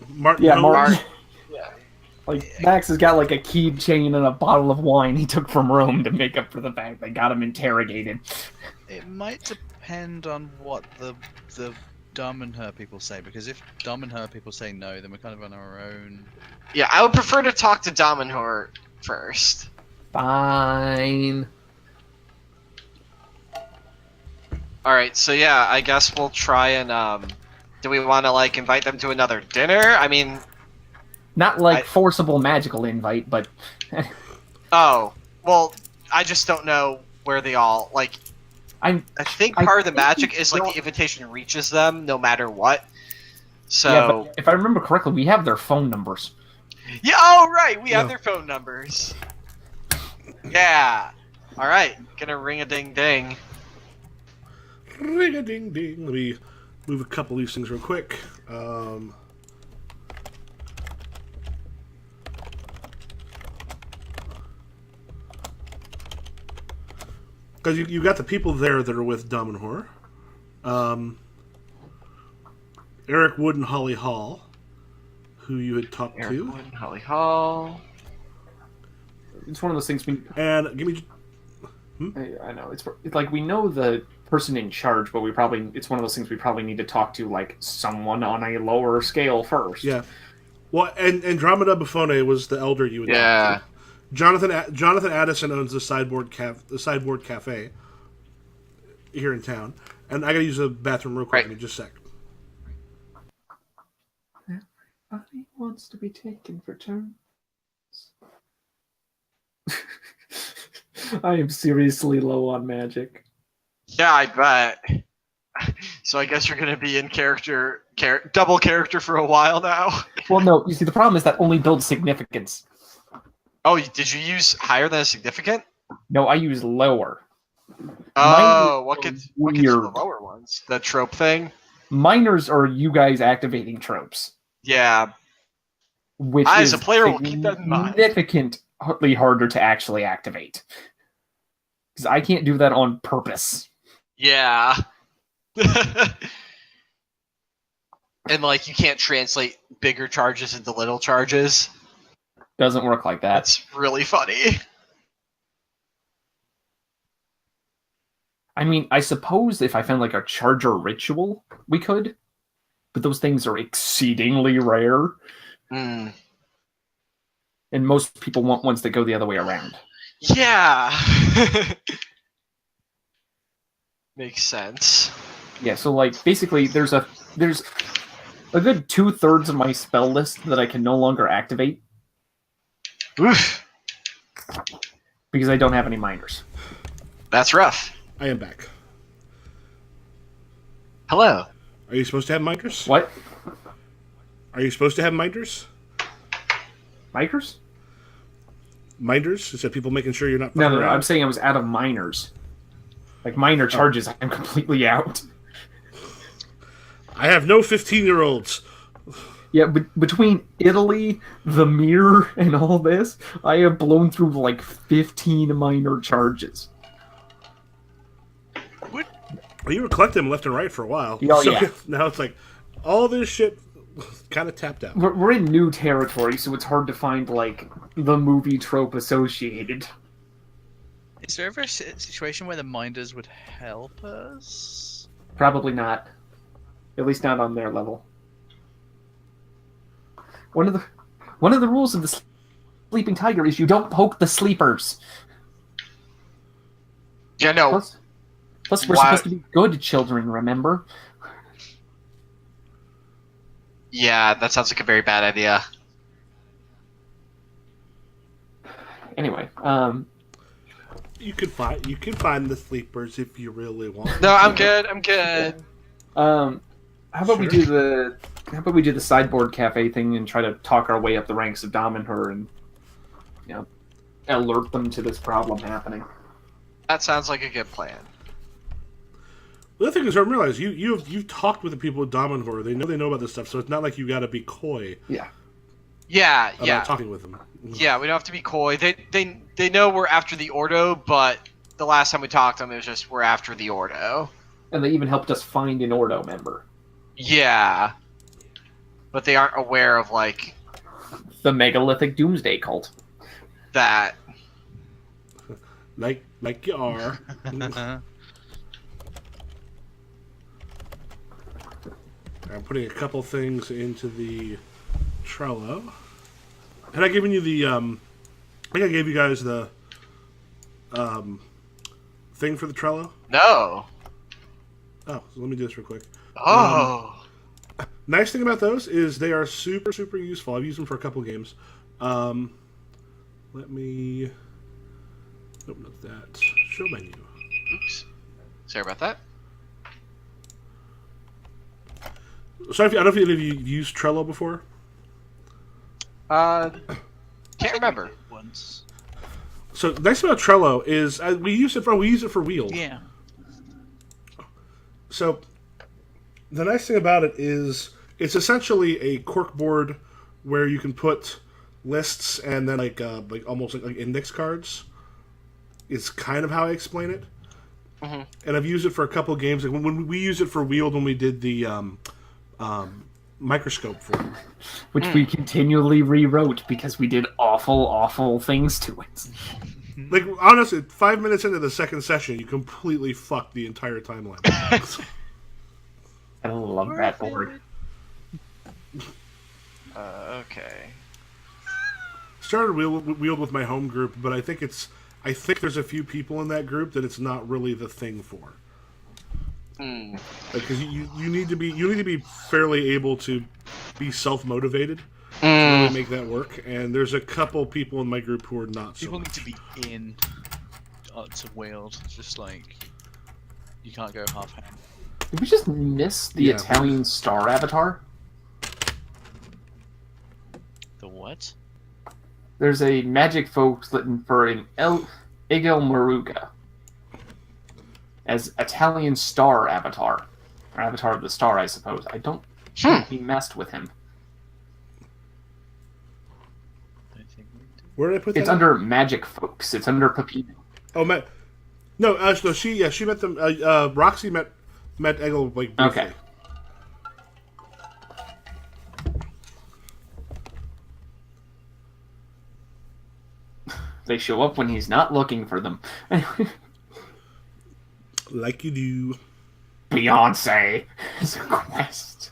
Martin. Yeah, Martin. Yeah. Like, Max has got like a keychain and a bottle of wine he took from Rome to make up for the fact they got him interrogated. It might depend on what the Dumb and Her people say, because if Dumb and Her people say no, then we're kind of on our own. Yeah, I would prefer to talk to Dominor first. Fine. Alright, so yeah, I guess we'll try and, do we want to, like, invite them to another dinner? I mean... Not like forcible magical invite, but... Oh, well, I just don't know where they all, like... I think part of the magic is, like, the invitation reaches them no matter what. So... Yeah, but if I remember correctly, we have their phone numbers. Yeah, oh, right, we have their phone numbers. Yeah. Alright, gonna ring-a-ding-ding. Ring-a-ding-ding. Let me move a couple of these things real quick. Because you've got the people there that are with Dumb and Horror. Eric Wood and Holly Hall, who you had talked Eric to. Wood and Holly Hall. It's one of those things we... And give me... I know. It's like we know the person in charge, but it's one of those things we probably need to talk to, like, someone on a lower scale first. Yeah. Well, and Andromeda Buffone was the elder you would talk to. Jonathan Addison owns the Sideboard Cafe here in town. And I gotta use the bathroom real quick. Give me just a sec. Everybody wants to be taken for turns. I am seriously low on magic. Yeah, I bet. So I guess you're gonna be in double character for a while now? Well, no, you see, the problem is that only builds significance. Oh, did you use higher than a significant? No, I use lower. Oh, what gets the weird. lower ones? The trope thing? Minors are you guys activating tropes. Yeah. Which I, is as a player, will keep that in mind. Significantly harder to actually activate. Because I can't do that on purpose. Yeah. and like you can't translate bigger charges into little charges. Doesn't work like that. That's really funny. I mean, I suppose if I found like a charger ritual, we could, but those things are exceedingly rare, Mm. and most people want ones that go the other way around. Yeah. Makes sense. Yeah, so like basically, there's a good 2/3 of my spell list that I can no longer activate Oof. because I don't have any minors. That's rough. I am back. Hello. Are you supposed to have miters? What? Are you supposed to have miters? Minors? Miters? Is that people making sure you're not... No. fucking around? I'm saying I was out of minors. Like minor charges, I'm completely out. I have no 15-year-olds. Yeah, but between Italy, the mirror, and all this, I have blown through like 15 minor charges. Well, you were collecting them left and right for a while. Oh, yeah. Now it's like, all this shit kind of tapped out. We're in new territory, so it's hard to find like the movie trope associated. Is there ever a situation where the minders would help us? Probably not. At least not on their level. One of the rules of the Sleeping Tiger is you don't poke the sleepers. Yeah, no. Plus we're Why- supposed to be good children, remember? Yeah, that sounds like a very bad idea. Anyway, You can find the sleepers if you really want. No, I'm good. I'm good. how about we Sure. do the sideboard cafe thing and try to talk our way up the ranks of Dominher and alert them to this problem happening. That sounds like a good plan. The other thing is, I realize you've talked with the people at Dominhor. They know about this stuff, so it's not like you got to be coy Yeah. Yeah, about yeah. talking with them. Yeah, we don't have to be coy. They know we're after the Ordo, but the last time we talked to them, it was just we're after the Ordo. And they even helped us find an Ordo member. Yeah. But they aren't aware of, like, The megalithic doomsday cult. that. Like you are. I'm putting a couple things into the Trello. Had I given you the I think I gave you guys the thing for the Trello? No. Oh, so let me do this real quick. Oh. Nice thing about those is they are super, super useful. I've used them for a couple games. Let me... Nope, not that. Show menu. Oops. Sorry about that. Sorry, I don't know if any of you used Trello before. Can't remember. Once. So nice about Trello is we use it for Wheel. Yeah. So the nice thing about it is it's essentially a corkboard where you can put lists and then like almost like index cards. Is kind of how I explain it. Mm-hmm. And I've used it for a couple of games. Like when we used it for Wheeled when we did the microscope for it. Which we continually rewrote because we did awful, awful things to it. Like, honestly, 5 minutes into the second session, you completely fucked the entire timeline. I love that board. Okay. Started Wheeled with my home group, but I think there's a few people in that group that it's not really the thing for. Because you need to be fairly able to be self-motivated to really make that work. And there's a couple people in my group who are not. People so need to be in to wield. It's just like you can't go half hand. Did we just miss the Yeah. Italian star avatar? The what? There's a magic folks looking for an Egil Maruga as Italian star avatar. Or avatar of the star, I suppose. I don't think we messed with him. Don't think we do. Where did I put that? It's under magic folks. It's under Pepino. Oh, no, she met them. Roxy met Eggle like briefly. Okay. They show up when he's not looking for them. Like you do. Beyonce is a quest.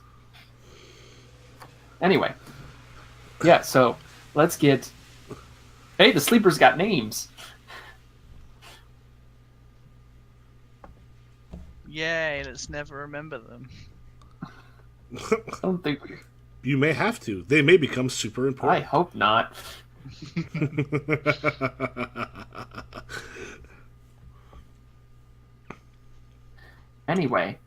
Anyway. Yeah, so let's get... Hey, the sleepers got names. Yay, let's never remember them. I don't think we... You may have to. They may become super I important. hope not. Anyway,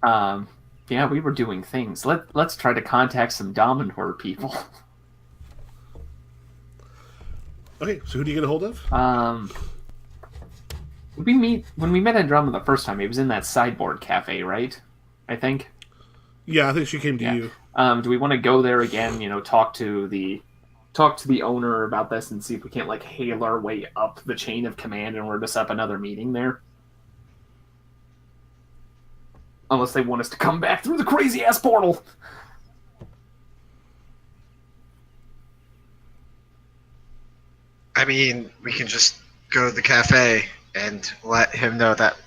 yeah, we were doing things. Let's try to contact some Dominor people. Okay, so who do you get a hold of? When we met Andromeda the first time, it was in that sideboard cafe, right? I think. Yeah, I think she came to you. Do we want to go there again? Talk to the owner about this and see if we can't like hail our way up the chain of command in order to set up another meeting there. Unless they want us to come back through the crazy ass portal. I mean, we can just go to the cafe and let him know that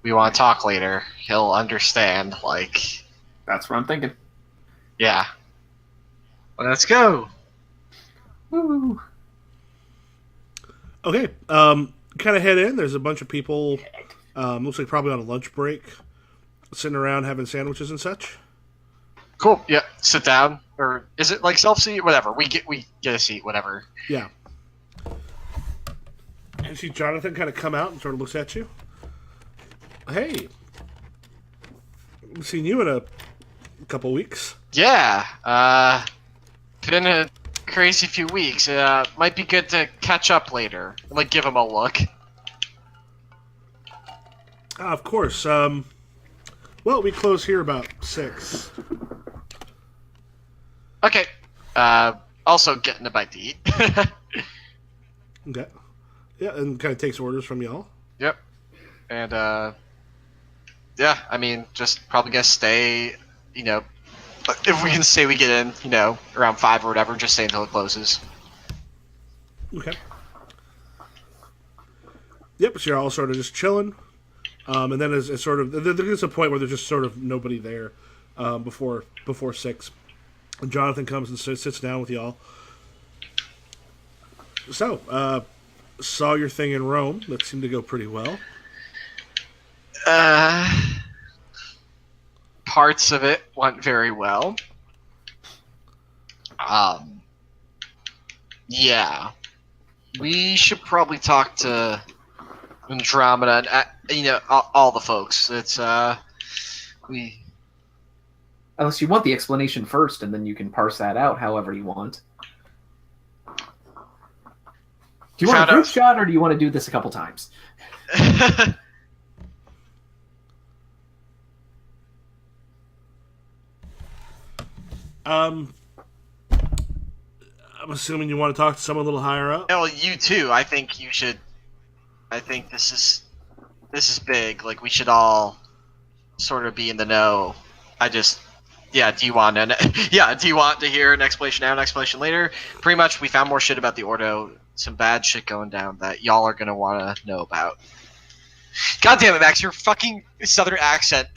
we want to talk later. He'll understand, like... That's what I'm thinking. Yeah. Well, let's go! Woo. Okay, kind of head in. There's a bunch of people, looks like probably on a lunch break, sitting around having sandwiches and such. Cool, yeah, sit down. Or is it like self-seat? Whatever. We get a seat, whatever. Yeah. And see Jonathan kind of come out and sort of looks at you. Hey, haven't seen you in a couple weeks. Yeah, been a crazy few weeks. Might be good to catch up later. Like, give him a look. Of course. Well, we close here about 6. Okay. Also getting a bite to eat. Okay. Yeah, and kind of takes orders from y'all. Yep. And, yeah, I mean, just probably gonna stay, if we can say we get in, around 5 or whatever, just stay until it closes. Okay. Yep, so you're all sort of just chilling. And then as sort of, there's a point where there's just sort of nobody there before 6. And Jonathan comes and sits down with y'all. So, saw your thing in Rome. That seemed to go pretty well. Parts of it went very well. Yeah. We should probably talk to Andromeda and, all the folks. It's, Unless you want the explanation first, and then you can parse that out however you want. Do you want a group shot, or do you want to do this a couple times? I'm assuming you want to talk to someone a little higher up. Well, you too. I think you should. I think this is big. Like, we should all sort of be in the know. Yeah. Do you want to hear an explanation now, an explanation later? Pretty much, we found more shit about the Ordo. Some bad shit going down that y'all are gonna want to know about. God damn it, Max! Your fucking southern accent.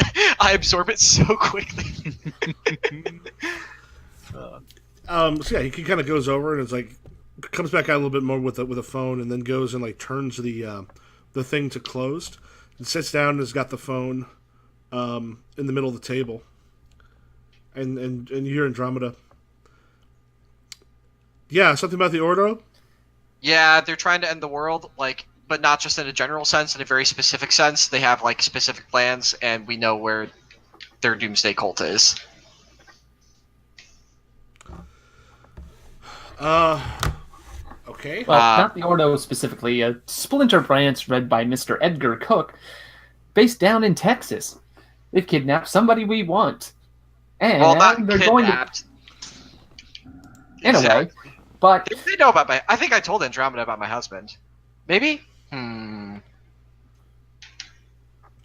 I absorb it so quickly. So yeah, he kind of goes over and it's like comes back out a little bit more with a phone, and then goes and like turns the thing to closed, and sits down and has got the phone in the middle of the table, and you hear Andromeda. Yeah, something about the Ordo. Yeah, they're trying to end the world, but not just in a general sense, in a very specific sense. They have specific plans, and we know where their doomsday cult is. Okay. Well, not the Ordo specifically. A splinter branch led by Mr. Edgar Cook, based down in Texas. They've kidnapped somebody we want, and they're going to, in a way. But if they know about I think I told Andromeda about my husband. Maybe. I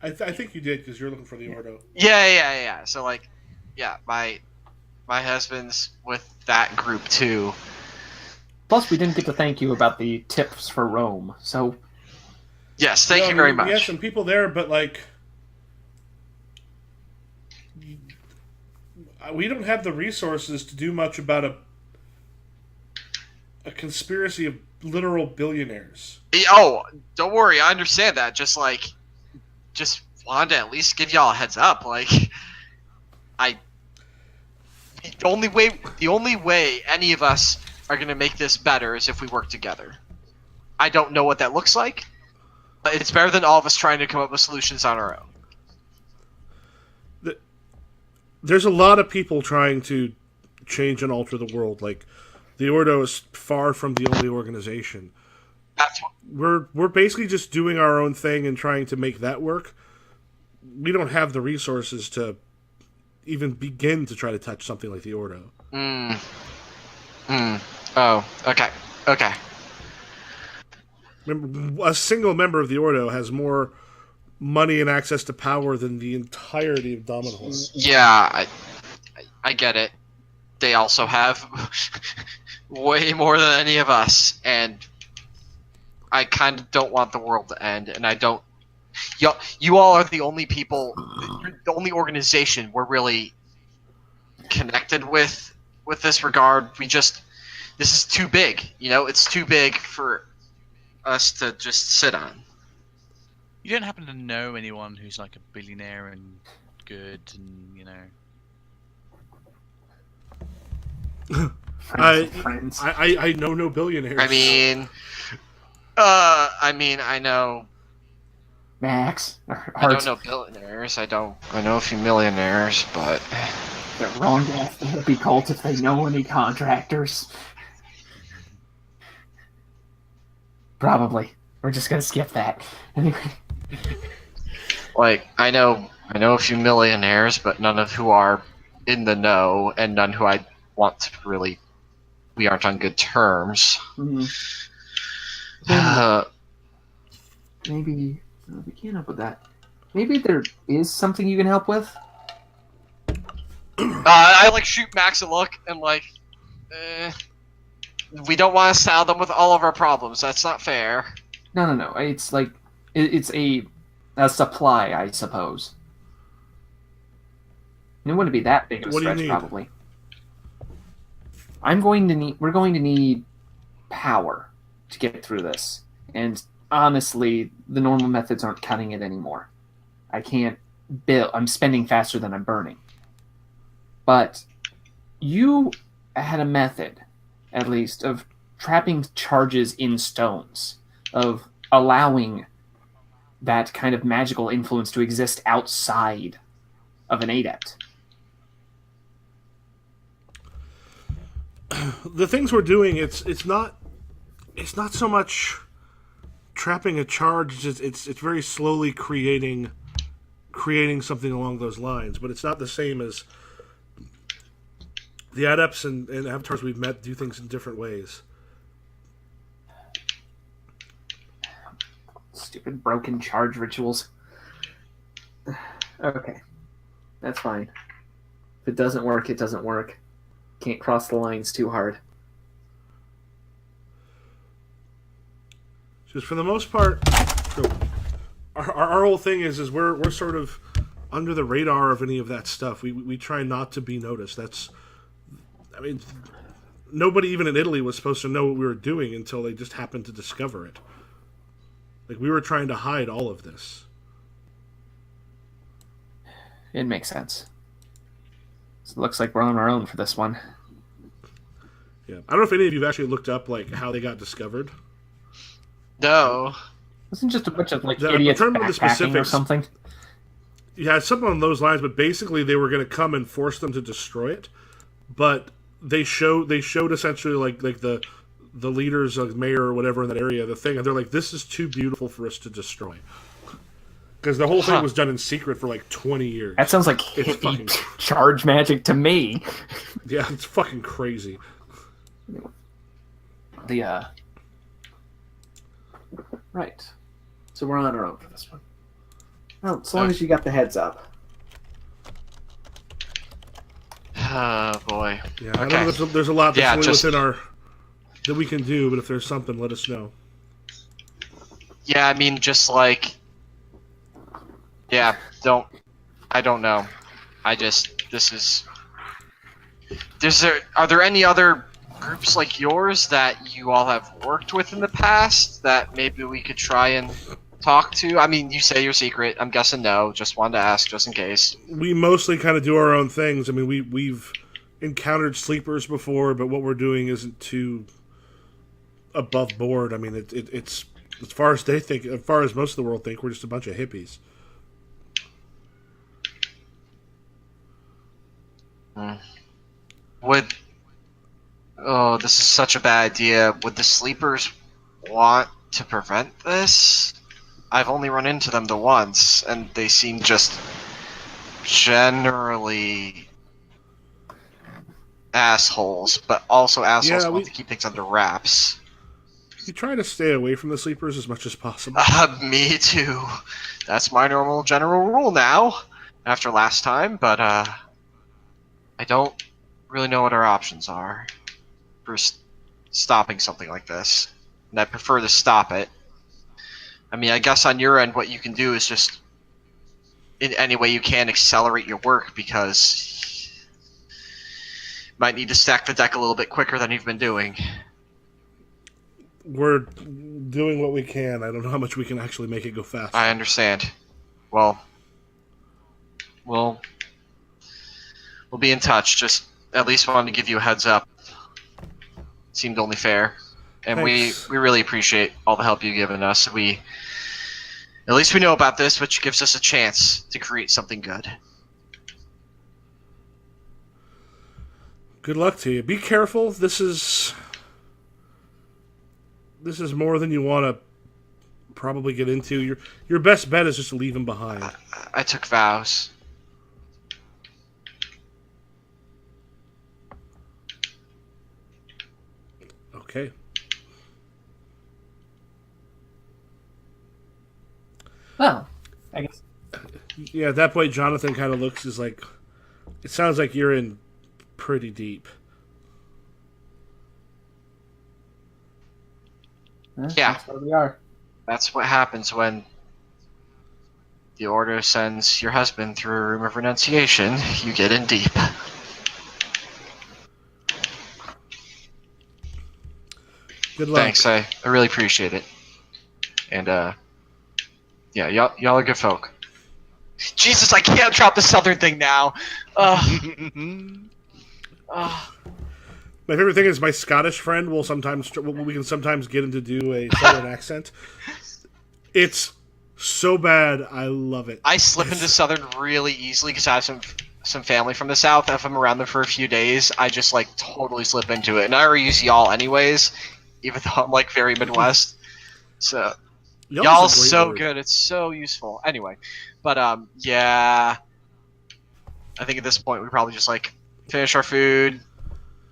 think you did because you're looking for the Ordo. Yeah. So my husband's with that group too. Plus, we didn't get to thank you about the tips for Rome, so... Yes, thank you very much. We had some people there, but, like... We don't have the resources to do much about a conspiracy of literal billionaires. Oh, don't worry, I understand that. Just wanted to at least give y'all a heads up. Like, the only way any of us are gonna make this better is if we work together. I don't know what that looks like, but it's better than all of us trying to come up with solutions on our own. There's a lot of people trying to change and alter the world. Like, the Ordo is far from the only organization. We're basically just doing our own thing and trying to make that work. We don't have the resources to even begin to try to touch something like the Ordo. Oh, okay. Remember, a single member of the Ordo has more money and access to power than the entirety of Dominoes. Yeah, I get it. They also have way more than any of us, and I kind of don't want the world to end, and I don't... You all are the only people, the only organization we're really connected with this regard. This is too big, it's too big for us to just sit on. You don't happen to know anyone who's like a billionaire and good and, Friends. I know no billionaires. I know... Max. I don't know billionaires. I know a few millionaires, but... They're wrong to ask the hippie cult if they know any contractors. Probably. We're just gonna skip that. Anyway. Like, I know a few millionaires, but none of who are in the know, and none who I want to really... We aren't on good terms. Maybe... we can't help with that. Maybe there is something you can help with? I shoot Max a look and we don't want to saddle them with all of our problems. That's not fair. No. It's like it's a supply, I suppose. It wouldn't be that big of a stretch, probably. We're going to need power to get through this, and honestly, the normal methods aren't cutting it anymore. I can't build. I'm spending faster than I'm burning. But you had a method, at least, of trapping charges in stones, of allowing that kind of magical influence to exist outside of an adept. The things we're doing, it's not so much trapping a charge. It's very slowly creating something along those lines, but it's not the same as the adepts and avatars we've met do things in different ways. Stupid broken charge rituals. Okay. That's fine. If it doesn't work, it doesn't work. Can't cross the lines too hard. Just for the most part, our whole thing is we're sort of under the radar of any of that stuff. We try not to be noticed. Nobody even in Italy was supposed to know what we were doing until they just happened to discover it. Like, we were trying to hide all of this. It makes sense. So it looks like we're on our own for this one. Yeah, I don't know if any of you have actually looked up how they got discovered. No. Wasn't just a bunch of the idiots backpacking specifics or something? Yeah, something on those lines. But basically, they were going to come and force them to destroy it. But they showed essentially like the leaders, like mayor or whatever in that area, the thing, and they're like, "This is too beautiful for us to destroy." Because the whole thing was done in secret for 20 years. That sounds like hippie charge magic to me. Yeah, it's fucking crazy. Right. So we're on our own for this one. Well, as long as you got the heads up. Oh, boy. Yeah, Okay. I know there's a lot that's really within our that we can do, but if there's something, let us know. Yeah, I mean, just like, yeah, I don't know. Are there any other groups like yours that you all have worked with in the past that maybe we could try and talk to? I mean, you say you're secret. I'm guessing no. Just wanted to ask, just in case. We mostly kind of do our own things. I mean, we've encountered sleepers before, but what we're doing isn't too above board. I mean, it's as far as they think, as far as most of the world think, we're just a bunch of hippies. This is such a bad idea. Would the sleepers want to prevent this? I've only run into them the once, and they seem just generally assholes, but also assholes who want to keep things under wraps. We try to stay away from the sleepers as much as possible. Me too. That's my normal general rule now, after last time, but I don't really know what our options are for stopping something like this, and I prefer to stop it. I mean, I guess on your end, what you can do is just, in any way you can, accelerate your work, because you might need to stack the deck a little bit quicker than you've been doing. We're doing what we can. I don't know how much we can actually make it go fast. I understand. Well, we'll be in touch. Just at least wanted to give you a heads up. Seemed only fair. And we really appreciate all the help you've given us. At least we know about this, which gives us a chance to create something good. Good luck to you. Be careful. This is more than you want to probably get into. Your best bet is just to leave him behind. I took vows. Okay. Well, I guess. Yeah, at that point, Jonathan kind of looks as like, it sounds like you're in pretty deep. Yeah. That's where we are. That's what happens when the Ordo sends your husband through a room of renunciation. You get in deep. Good luck. Thanks, I really appreciate it. And, yeah, y'all are good folk. Jesus, I can't drop the southern thing now. My favorite thing is my Scottish friend we can sometimes get him to do a southern accent. It's so bad, I love it. I slip into southern really easily because I have some family from the south. If I'm around them for a few days, I just like totally slip into it. And I already use y'all anyways, even though I'm like very Midwest. So y'all's so word. good. It's so useful. Anyway, but yeah, I think at this point we probably just like finish our food,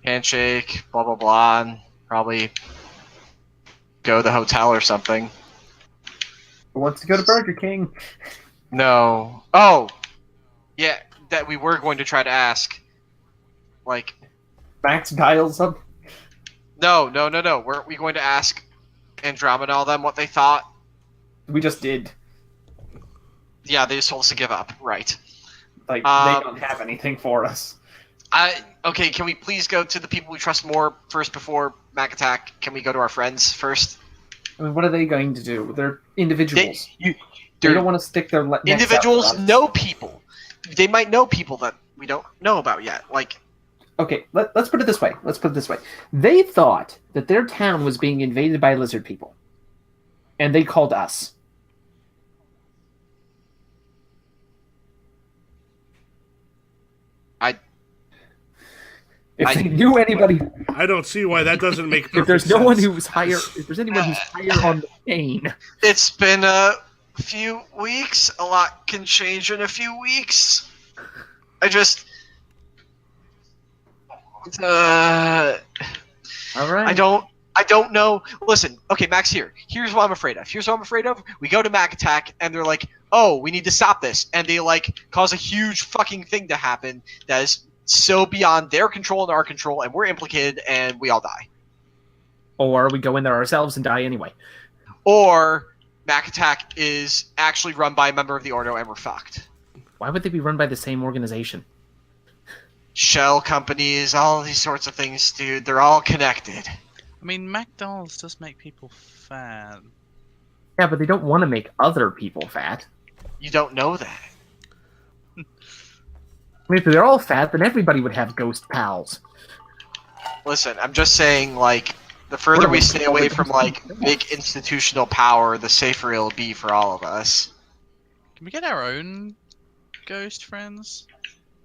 handshake, blah blah blah, and probably go to the hotel or something. Who wants to go to Burger King? No. Oh, yeah, that we were going to try to ask. Like, Max dials up. no. Weren't we going to ask Andromeda all them what they thought? We just did. Yeah, they just told us to give up. Right. Like, they don't have anything for us. Okay, can we please go to the people we trust more first before Mac Attack? Can we go to our friends first? I mean, what are they going to do? They're individuals. They They're don't want to stick their necks out individuals for us. know people. They might know people that we don't know about yet. Like, Okay, let's put it this way. They thought that their town was being invaded by lizard people. And they called us. If they knew anybody, I don't see why that doesn't make perfect if there's sense. no one who's higher, if there's anyone who's higher on the chain, it's been a few weeks. A lot can change in a few weeks. I just... all right. I don't know. Listen, okay, Max, here's what I'm afraid of. We go to Mac Attack, and they're like, oh, we need to stop this. And they, like, cause a huge fucking thing to happen that is so beyond their control and our control, and we're implicated, and we all die. Or we go in there ourselves and die anyway. Or Mac Attack is actually run by a member of the Ordo and we're fucked. Why would they be run by the same organization? Shell companies, all these sorts of things, dude. They're all connected. I mean, McDonald's does make people fat. Yeah, but they don't want to make other people fat. You don't know that. I mean, if they're all fat, then everybody would have ghost pals. Listen, I'm just saying, like, the further we stay away from, like, big institutional power, the safer it'll be for all of us. Can we get our own ghost friends?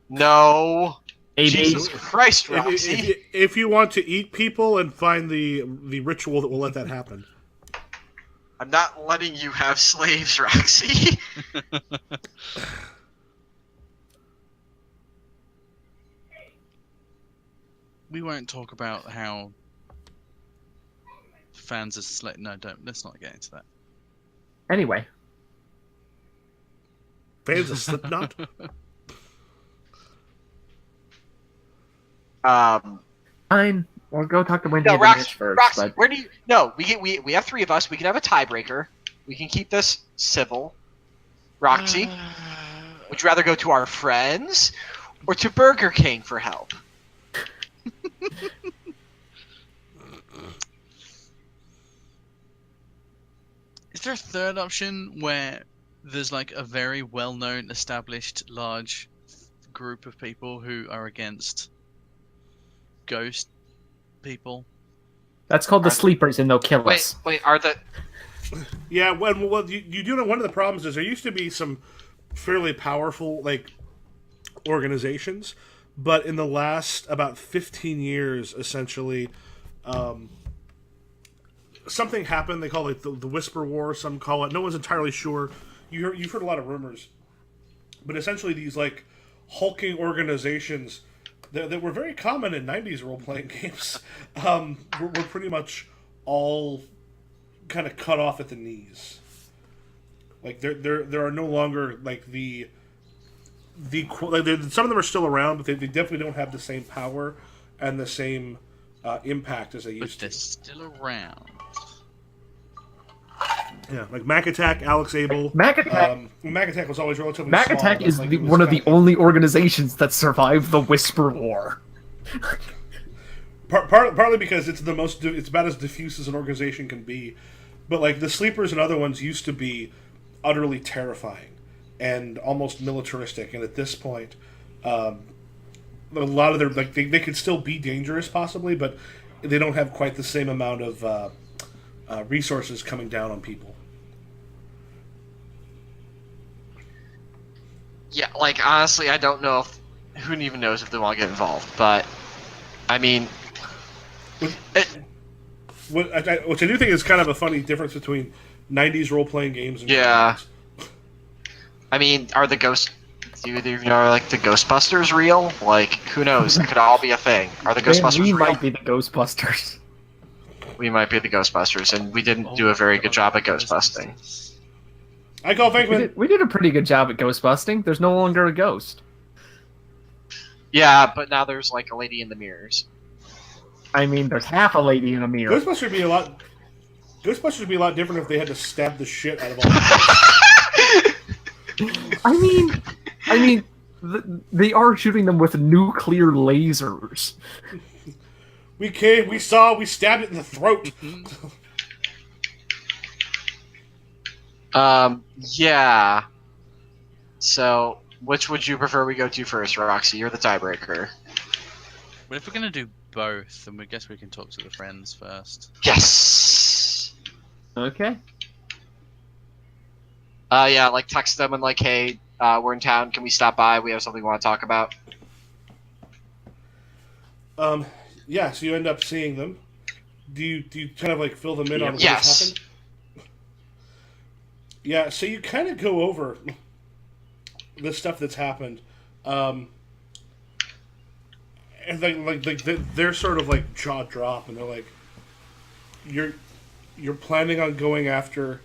No. Maybe. Jesus Christ, Roxy. If you want to eat people and find the ritual that will let that happen. I'm not letting you have slaves, Roxy. We won't talk about how fans are No, don't. Let's not get into that. Anyway. Fans of Slipknot? Fine. Or go talk to Wendy No, in the Roxy, match first. Roxy, But where do you... No, we have three of us. We can have a tiebreaker. We can keep this civil. Roxy, would you rather go to our friends or to Burger King for help? Is there a third option where there's like a very well-known, established, large group of people who are against ghost people? that's called the sleepers, and they'll kill us. Wait, are the... Yeah, well, you do know one of the problems is there used to be some fairly powerful, like, organizations, but in the last about 15 years, essentially, something happened. They call it the Whisper War. Some call it. No one's entirely sure. You've heard a lot of rumors, but essentially these like hulking organizations that were very common in 90s role-playing games were pretty much all kind of cut off at the knees. Like there are no longer like some of them are still around, but they definitely don't have the same power and the same impact as they But used they're to. still around. Yeah, like Mac Attack, Alex Abel. Mac Attack. Mac Attack was always relatively Mac small, Attack but, is like, the, it was one of the kind only organizations that survived the Whisper War. partly because it's it's about as diffuse as an organization can be, but like the Sleepers and other ones used to be utterly terrifying and almost militaristic, and at this point, a lot of their like they could still be dangerous possibly, but they don't have quite the same amount of resources coming down on people. Yeah, like, honestly, I don't know if... Who even knows if they want to get involved, but... I mean... Which I do think is kind of a funny difference between 90s role-playing games and Yeah. games. I mean, are the ghost... Do you even know, like, the Ghostbusters real? Like, who knows? It could all be a thing. Are the Ghostbusters we real? might be the Ghostbusters. We might be the Ghostbusters, and we didn't do a very good job at ghostbusting. I call Venkman. We did a pretty good job at ghostbusting. There's no longer a ghost. Yeah, but now there's, like, a lady in the mirrors. I mean, there's half a lady in a mirror. Ghostbusters would be a lot different if they had to stab the shit out of all. I mean, they are shooting them with nuclear lasers. We came, we saw, we stabbed it in the throat. Yeah. So, which would you prefer we go to first, Roxy? You're the tiebreaker. But if we're gonna do both, then we guess we can talk to the friends first. Yes! Okay. Yeah, like, text them and, like, hey, we're in town, can we stop by? We have something we want to talk about. Yeah, so you end up seeing them. Do you kind of like fill them in on what Yes. has happened? Yeah, so you kind of go over the stuff that's happened, and they're sort of like jaw drop, and they're like, you're planning on going after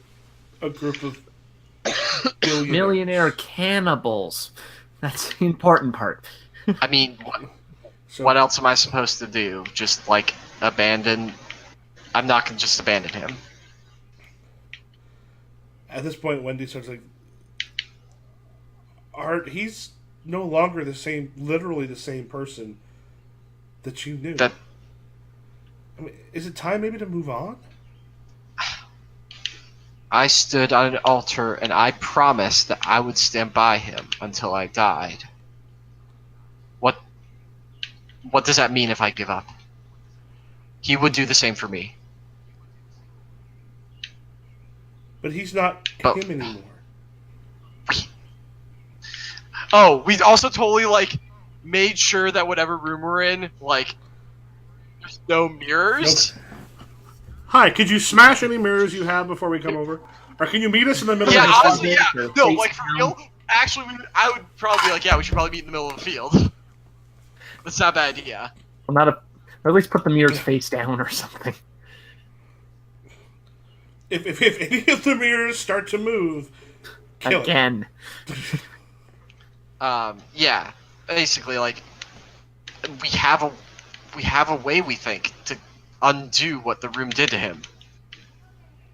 a group of Millionaire cannibals. That's the important part. I mean, So, what else am I supposed to do? Just, like, abandon I'm not going to just abandon him. At this point, Wendy starts like, Art, he's no longer the same, literally the same person that you knew. That I mean, is it time maybe to move on? I stood on an altar and I promised that I would stand by him until I died. What does that mean if I give up? He would do the same for me. But he's not But- him anymore. Oh, we also totally, like, made sure that whatever room we're in, like, there's no mirrors. Nope. Hi, could you smash any mirrors you have before we come over? Or can you meet us in the middle Yeah, of the honestly, yeah. Face No, like, for down. real, actually, I would probably be like, yeah, we should probably meet in the middle of the field. That's not a bad idea. Well, not a, or at least put the mirrors face down or something. If any of the mirrors start to move, kill it. Again. Yeah, basically, like, we have a way, we think, to undo what the room did to him.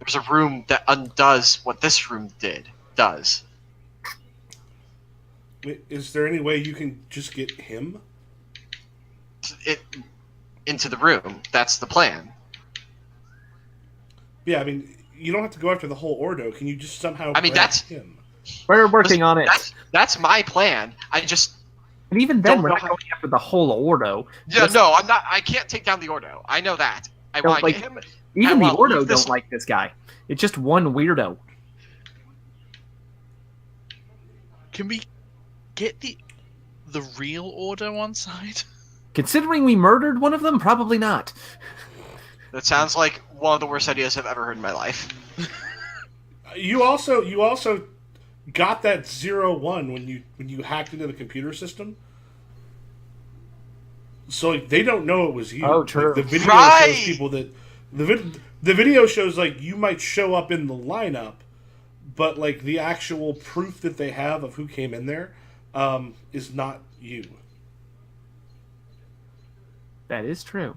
There's a room that undoes what this room does. Is there any way you can just get him? It into the room. That's the plan. Yeah, I mean, you don't have to go after the whole Ordo. Can you just somehow I mean, grab that's- him? We're working on it. That's my plan. I just And even then, don't we're know not how- going after the whole Ordo. yeah, Just- no, I'm not. I can't take down the Ordo. I know that. I No, want to like- get him. Even I the wanna Ordo leave this- don't like this guy. It's just one weirdo. Can we get the real Ordo on side? Considering we murdered one of them, probably not. That sounds like one of the worst ideas I've ever heard in my life. You also got that 0-1 when you hacked into the computer system. So like, they don't know it was you. Oh, true. Like, the video Right! shows people that the video shows like you might show up in the lineup, but like the actual proof that they have of who came in there is not you. That is true.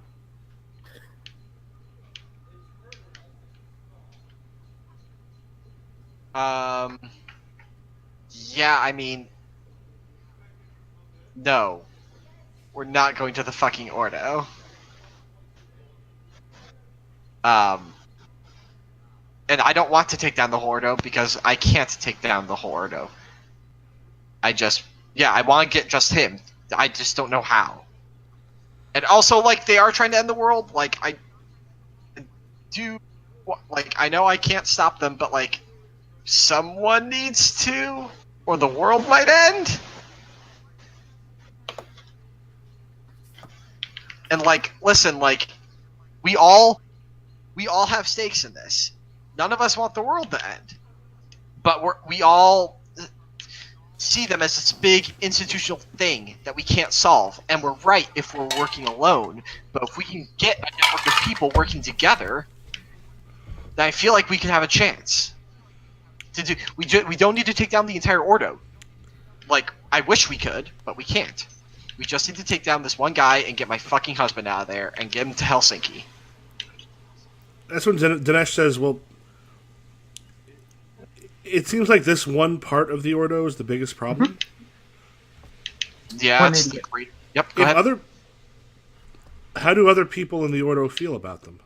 Yeah, I mean, no, we're not going to the fucking Ordo. And I don't want to take down the Ordo because I can't take down the whole Ordo. I want to get just him. I just don't know how. And also, like, they are trying to end the world. Like, I know I can't stop them, but, like, someone needs to, or the world might end. And, like, listen, like, we all have stakes in this. None of us want the world to end. But we all see them as this big institutional thing that we can't solve. And we're right if we're working alone. But if we can get a network of people working together, then I feel like we can have a chance. We don't need to take down the entire Ordo. Like, I wish we could, but we can't. We just need to take down this one guy and get my fucking husband out of there and get him to Helsinki. That's when Dinesh says, well, it seems like this one part of the Ordo is the biggest problem. Yeah, One that's the idiot. great. Yep, go ahead. How do other people in the Ordo feel about them?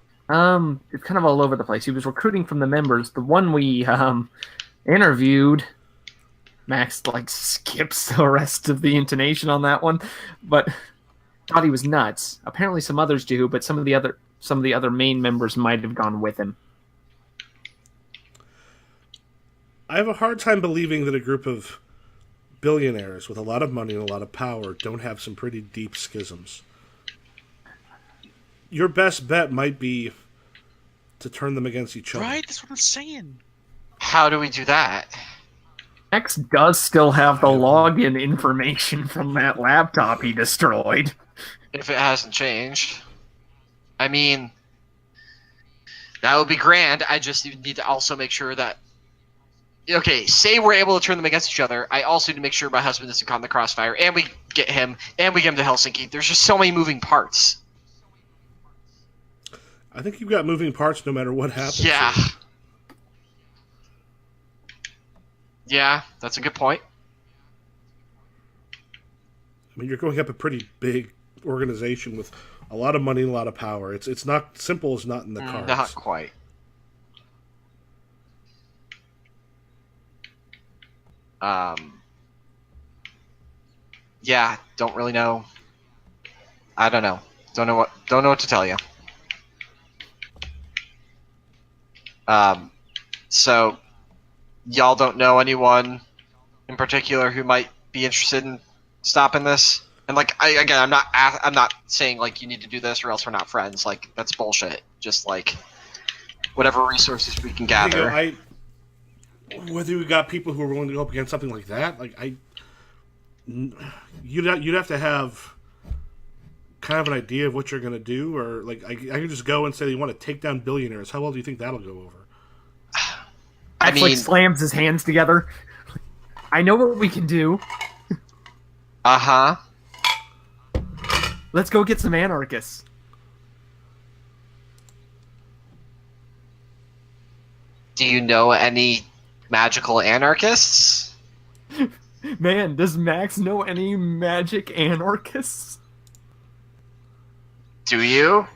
It's kind of all over the place. He was recruiting from the members. The one we interviewed, Max like skips the rest of the intonation on that one, but thought he was nuts. Apparently, some others do, but some of the other main members might have gone with him. I have a hard time believing that a group of billionaires with a lot of money and a lot of power don't have some pretty deep schisms. Your best bet might be to turn them against each other. Right? That's what I'm saying. How do we do that? Max does still have the login information from that laptop he destroyed. If it hasn't changed. I mean, that would be grand. I just need to also make sure that... Okay, say we're able to turn them against each other. I also need to make sure my husband isn't caught in the crossfire, and we get him, and we get him to Helsinki. There's just so many moving parts. I think you've got moving parts no matter what happens. Yeah. here. Yeah, that's a good point. I mean, you're going up a pretty big organization with a lot of money and a lot of power. It's not simple as not in the cards. Not quite. Yeah, don't really know. I don't know. Don't know what to tell you. So y'all don't know anyone in particular who might be interested in stopping this? And like, I'm not saying like you need to do this or else we're not friends. Like that's bullshit. Just like whatever resources we can gather. Whether we got people who are willing to go up against something like that, you'd have to have kind of an idea of what you're going to do, or like I can just go and say you want to take down billionaires. How well do you think that'll go over? Max like slams his hands together. I know what we can do. Uh-huh. Let's go get some anarchists. Do you know any magical anarchists? Man, does Max know any magic anarchists? Do you?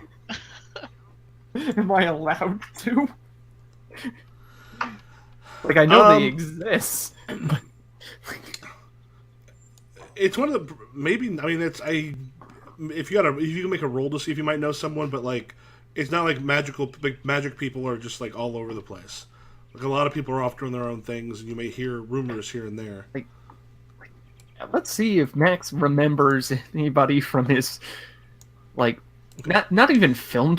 Am I allowed to? Like, I know they exist. But... It's one of the if you can make a roll to see if you might know someone, but like it's not like magic people are just like all over the place. Like a lot of people are off doing their own things, and you may hear rumors here and there. Let's see if Max remembers anybody from his like not even film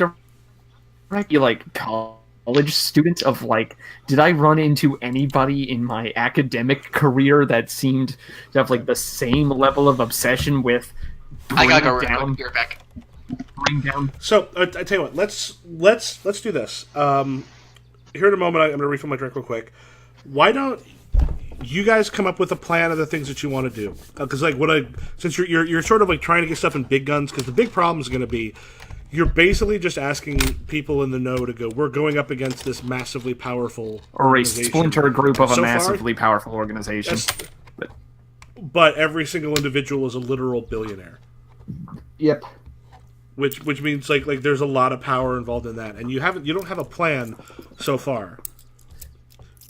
directly, like college student of like, did I run into anybody in my academic career that seemed to have like the same level of obsession with I gotta go down, be right back. Bring down. So I tell you what, let's do this. Here in a moment, I'm going to refill my drink real quick. Why don't you guys come up with a plan of the things that you want to do? Because since you're sort of like trying to get stuff in big guns, because the big problem is going to be you're basically just asking people in the know to go, we're going up against this massively powerful or a splinter group of a so massively powerful organization. But every single individual is a literal billionaire. Yep. Which means like there's a lot of power involved in that, and you don't have a plan so far.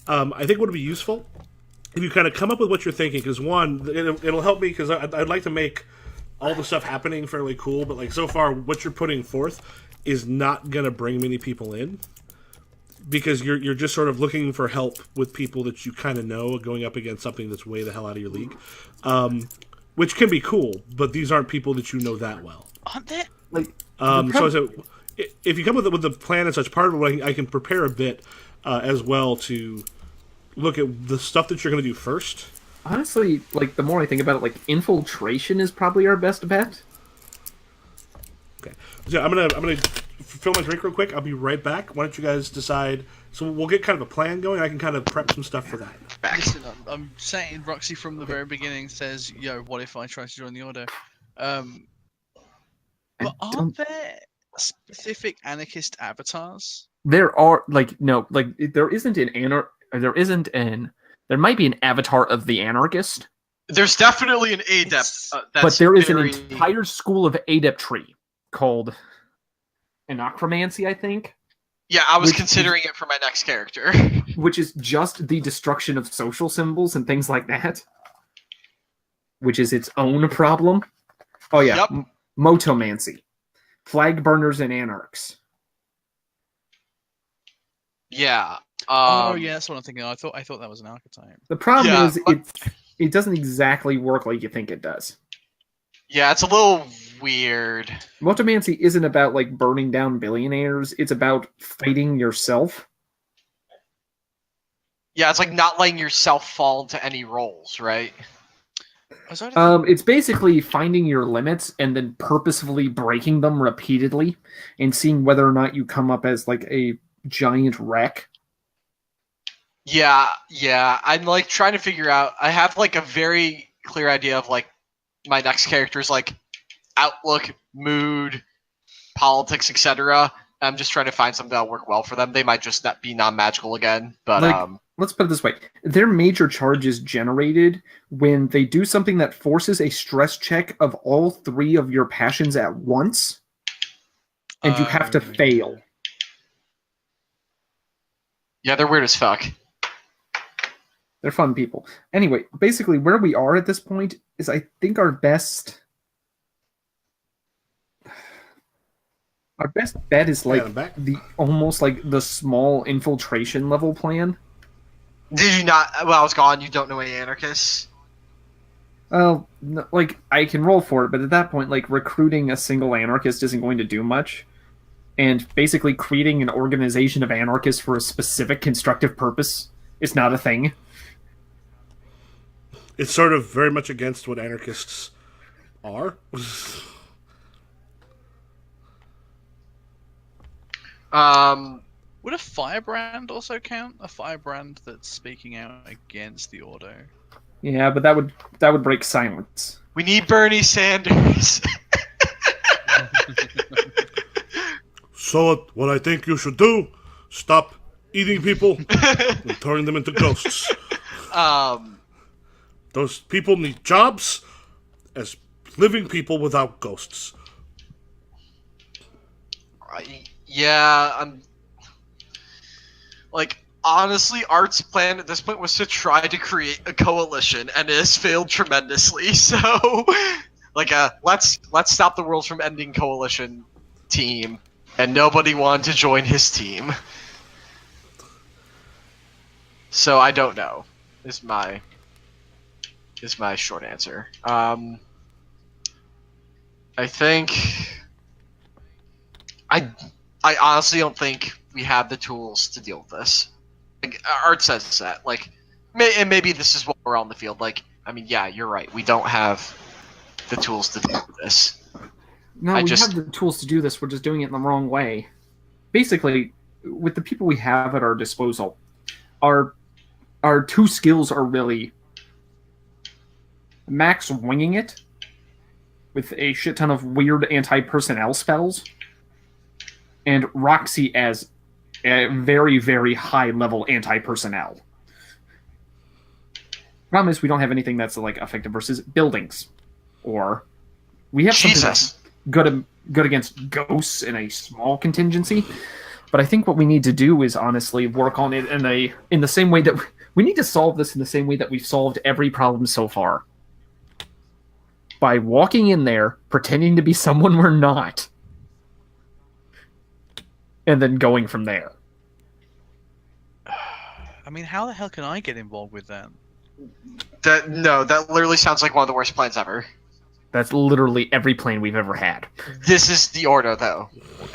I think what would be useful if you kind of come up with what you're thinking, because one, it'll help me because I'd like to make all the stuff happening fairly cool, but like so far what you're putting forth is not gonna bring many people in because you're just sort of looking for help with people that you kind of know going up against something that's way the hell out of your league, which can be cool, but these aren't people that you know that well. Aren't they? So if you come with the plan and such, part of it I can prepare a bit as well to look at the stuff that you're going to do first. Honestly, like the more I think about it, like infiltration is probably our best bet. Okay, so I'm gonna fill my drink real quick. I'll be right back. Why don't you guys decide? So we'll get kind of a plan going. I can kind of prep some stuff for that. Listen, I'm saying Roxy from the very beginning says, "Yo, what if I try to join the Order?" But aren't there specific anarchist avatars? There are there might be an avatar of the anarchist. There's definitely an adept. But there is an entire school of adeptry called anachromancy, I think. Yeah, I was considering it for my next character. Which is just the destruction of social symbols and things like that. Which is its own problem. Oh yeah, Yep. Motomancy. Flag burners and anarchs. Yeah. Oh yeah, that's what I'm thinking. I thought that was an archetype. The problem Yeah, is it doesn't exactly work like you think it does. Yeah, it's a little weird. Motomancy isn't about like burning down billionaires, it's about fighting yourself. Yeah, it's like not letting yourself fall into any roles, right? It's basically finding your limits and then purposefully breaking them repeatedly and seeing whether or not you come up as like a giant wreck. Yeah. I'm like trying to figure out. I have like a very clear idea of like my next character's like outlook, mood, politics, etc. I'm just trying to find something that'll work well for them. They might just not be non-magical again, but Like, let's put it this way. Their major charge is generated when they do something that forces a stress check of all 3 of your passions at once, and you have to fail. yeah, they're weird as fuck. They're fun people. Anyway, basically where we are at this point is I think our best bet is like I'm back. the almost like the small infiltration level plan. Did you not? Well, I was gone. You don't know any anarchists. Well, like I can roll for it, but at that point, like recruiting a single anarchist isn't going to do much, and basically creating an organization of anarchists for a specific constructive purpose is not a thing. It's sort of very much against what anarchists are. Would a firebrand also count? A firebrand that's speaking out against the Ordo? Yeah, but that would break silence. We need Bernie Sanders. So what I think you should do, stop eating people and turning them into ghosts. Those people need jobs as living people without ghosts. Yeah, I'm... Like, honestly, Art's plan at this point was to try to create a coalition, and it has failed tremendously, so... Like, let's stop the world from ending coalition team, and nobody wanted to join his team. So, I don't know, is my short answer. I think... I honestly don't think we have the tools to deal with this. Like, Art says that. Like, and maybe this is what we're on the field. Like, I mean, yeah, you're right. We don't have the tools to deal with this. No, we have the tools to do this. We're just doing it in the wrong way. Basically, with the people we have at our disposal, our 2 skills are really Max winging it with a shit ton of weird anti-personnel spells, and Roxy as a very, very high-level anti-personnel. Problem is, we don't have anything that's like effective versus buildings, or we have something that's good against ghosts in a small contingency. But I think what we need to do is honestly work on it in the same way that we need to solve this in the same way that we've solved every problem so far. By walking in there, pretending to be someone we're not, and then going from there. I mean, how the hell can I get involved with that? That literally sounds like one of the worst plans ever. That's literally every plan we've ever had. This is the Ordo, though,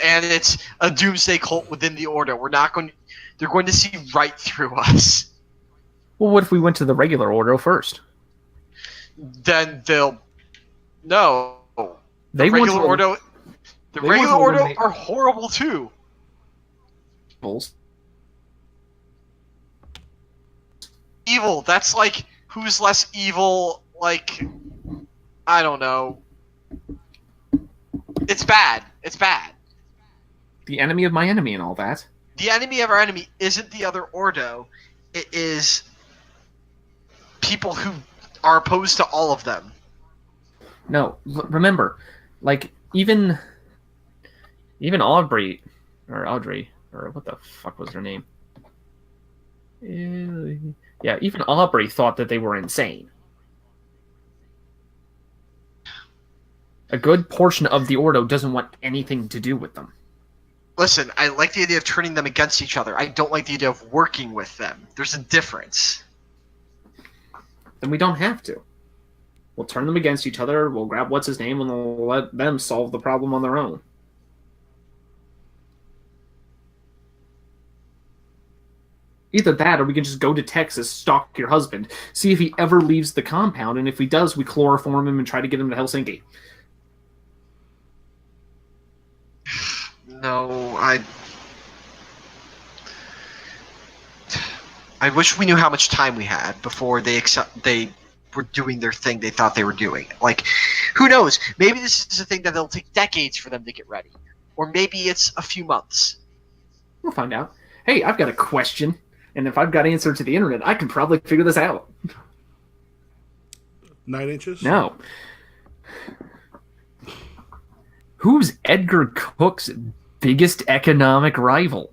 and it's a doomsday cult within the Ordo. They're going to see right through us. Well, what if we went to the regular Ordo first? Then they'll no. The regular Ordo are horrible too. Evil. That's like who's less evil. Like, I don't know. It's bad. It's bad. The enemy of my enemy and all that. The enemy of our enemy isn't the other Ordo. It is people who are opposed to all of them. No, remember, like, even Audrey, or what the fuck was her name? Yeah, even Aubrey thought that they were insane. A good portion of the Ordo doesn't want anything to do with them. Listen, I like the idea of turning them against each other. I don't like the idea of working with them. There's a difference. Then we don't have to. We'll turn them against each other, we'll grab what's-his-name, and we'll let them solve the problem on their own. Either that, or we can just go to Texas, stalk your husband, see if he ever leaves the compound, and if he does, we chloroform him and try to get him to Helsinki. No, I wish we knew how much time we had before they were doing their thing they thought they were doing. Like, who knows? Maybe this is a thing that it'll take decades for them to get ready. or maybe it's a few months. We'll find out. Hey, I've got a question, and if I've got answer to the internet, I can probably figure this out. 9 inches? No. Who's Edgar Cook's biggest economic rival?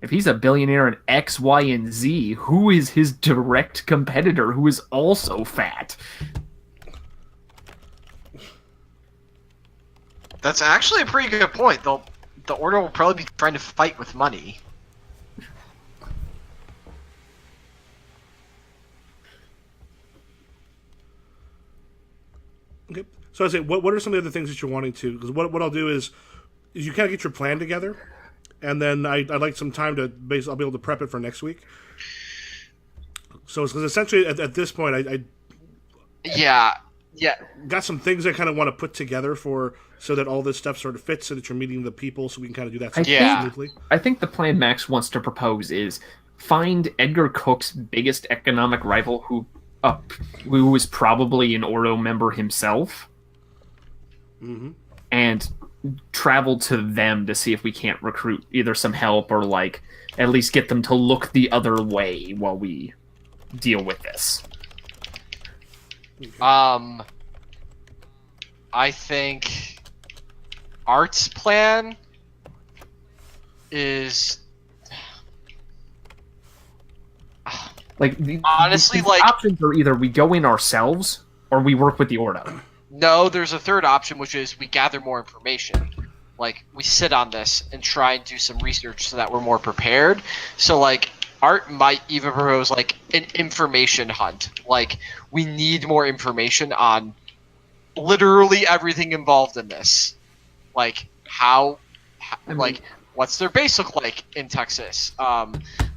If he's a billionaire in X, Y, and Z, who is his direct competitor who is also fat? That's actually a pretty good point. The Ordo will probably be trying to fight with money. Okay. So I say, what are some of the other things that you're wanting to? Because what I'll do is you kind of get your plan together, and then I'd like some time to I'll be able to prep it for next week. So because essentially at this point I Yeah. got some things I kind of want to put together so that all this stuff sort of fits, so that you're meeting the people, so we can kind of do that smoothly. I think the plan Max wants to propose is find Edgar Cook's biggest economic rival, who is probably an Ordo member himself, and travel to them to see if we can't recruit either some help or like at least get them to look the other way while we deal with this. I think Art's plan is Like honestly, the like options are either we go in ourselves or we work with the Ordo. no, there's a third option, which is we gather more information. Like we sit on this and try and do some research so that we're more prepared. So like Art might even propose like an information hunt. Like we need more information on literally everything involved in this. Like like what's their base look like in Texas?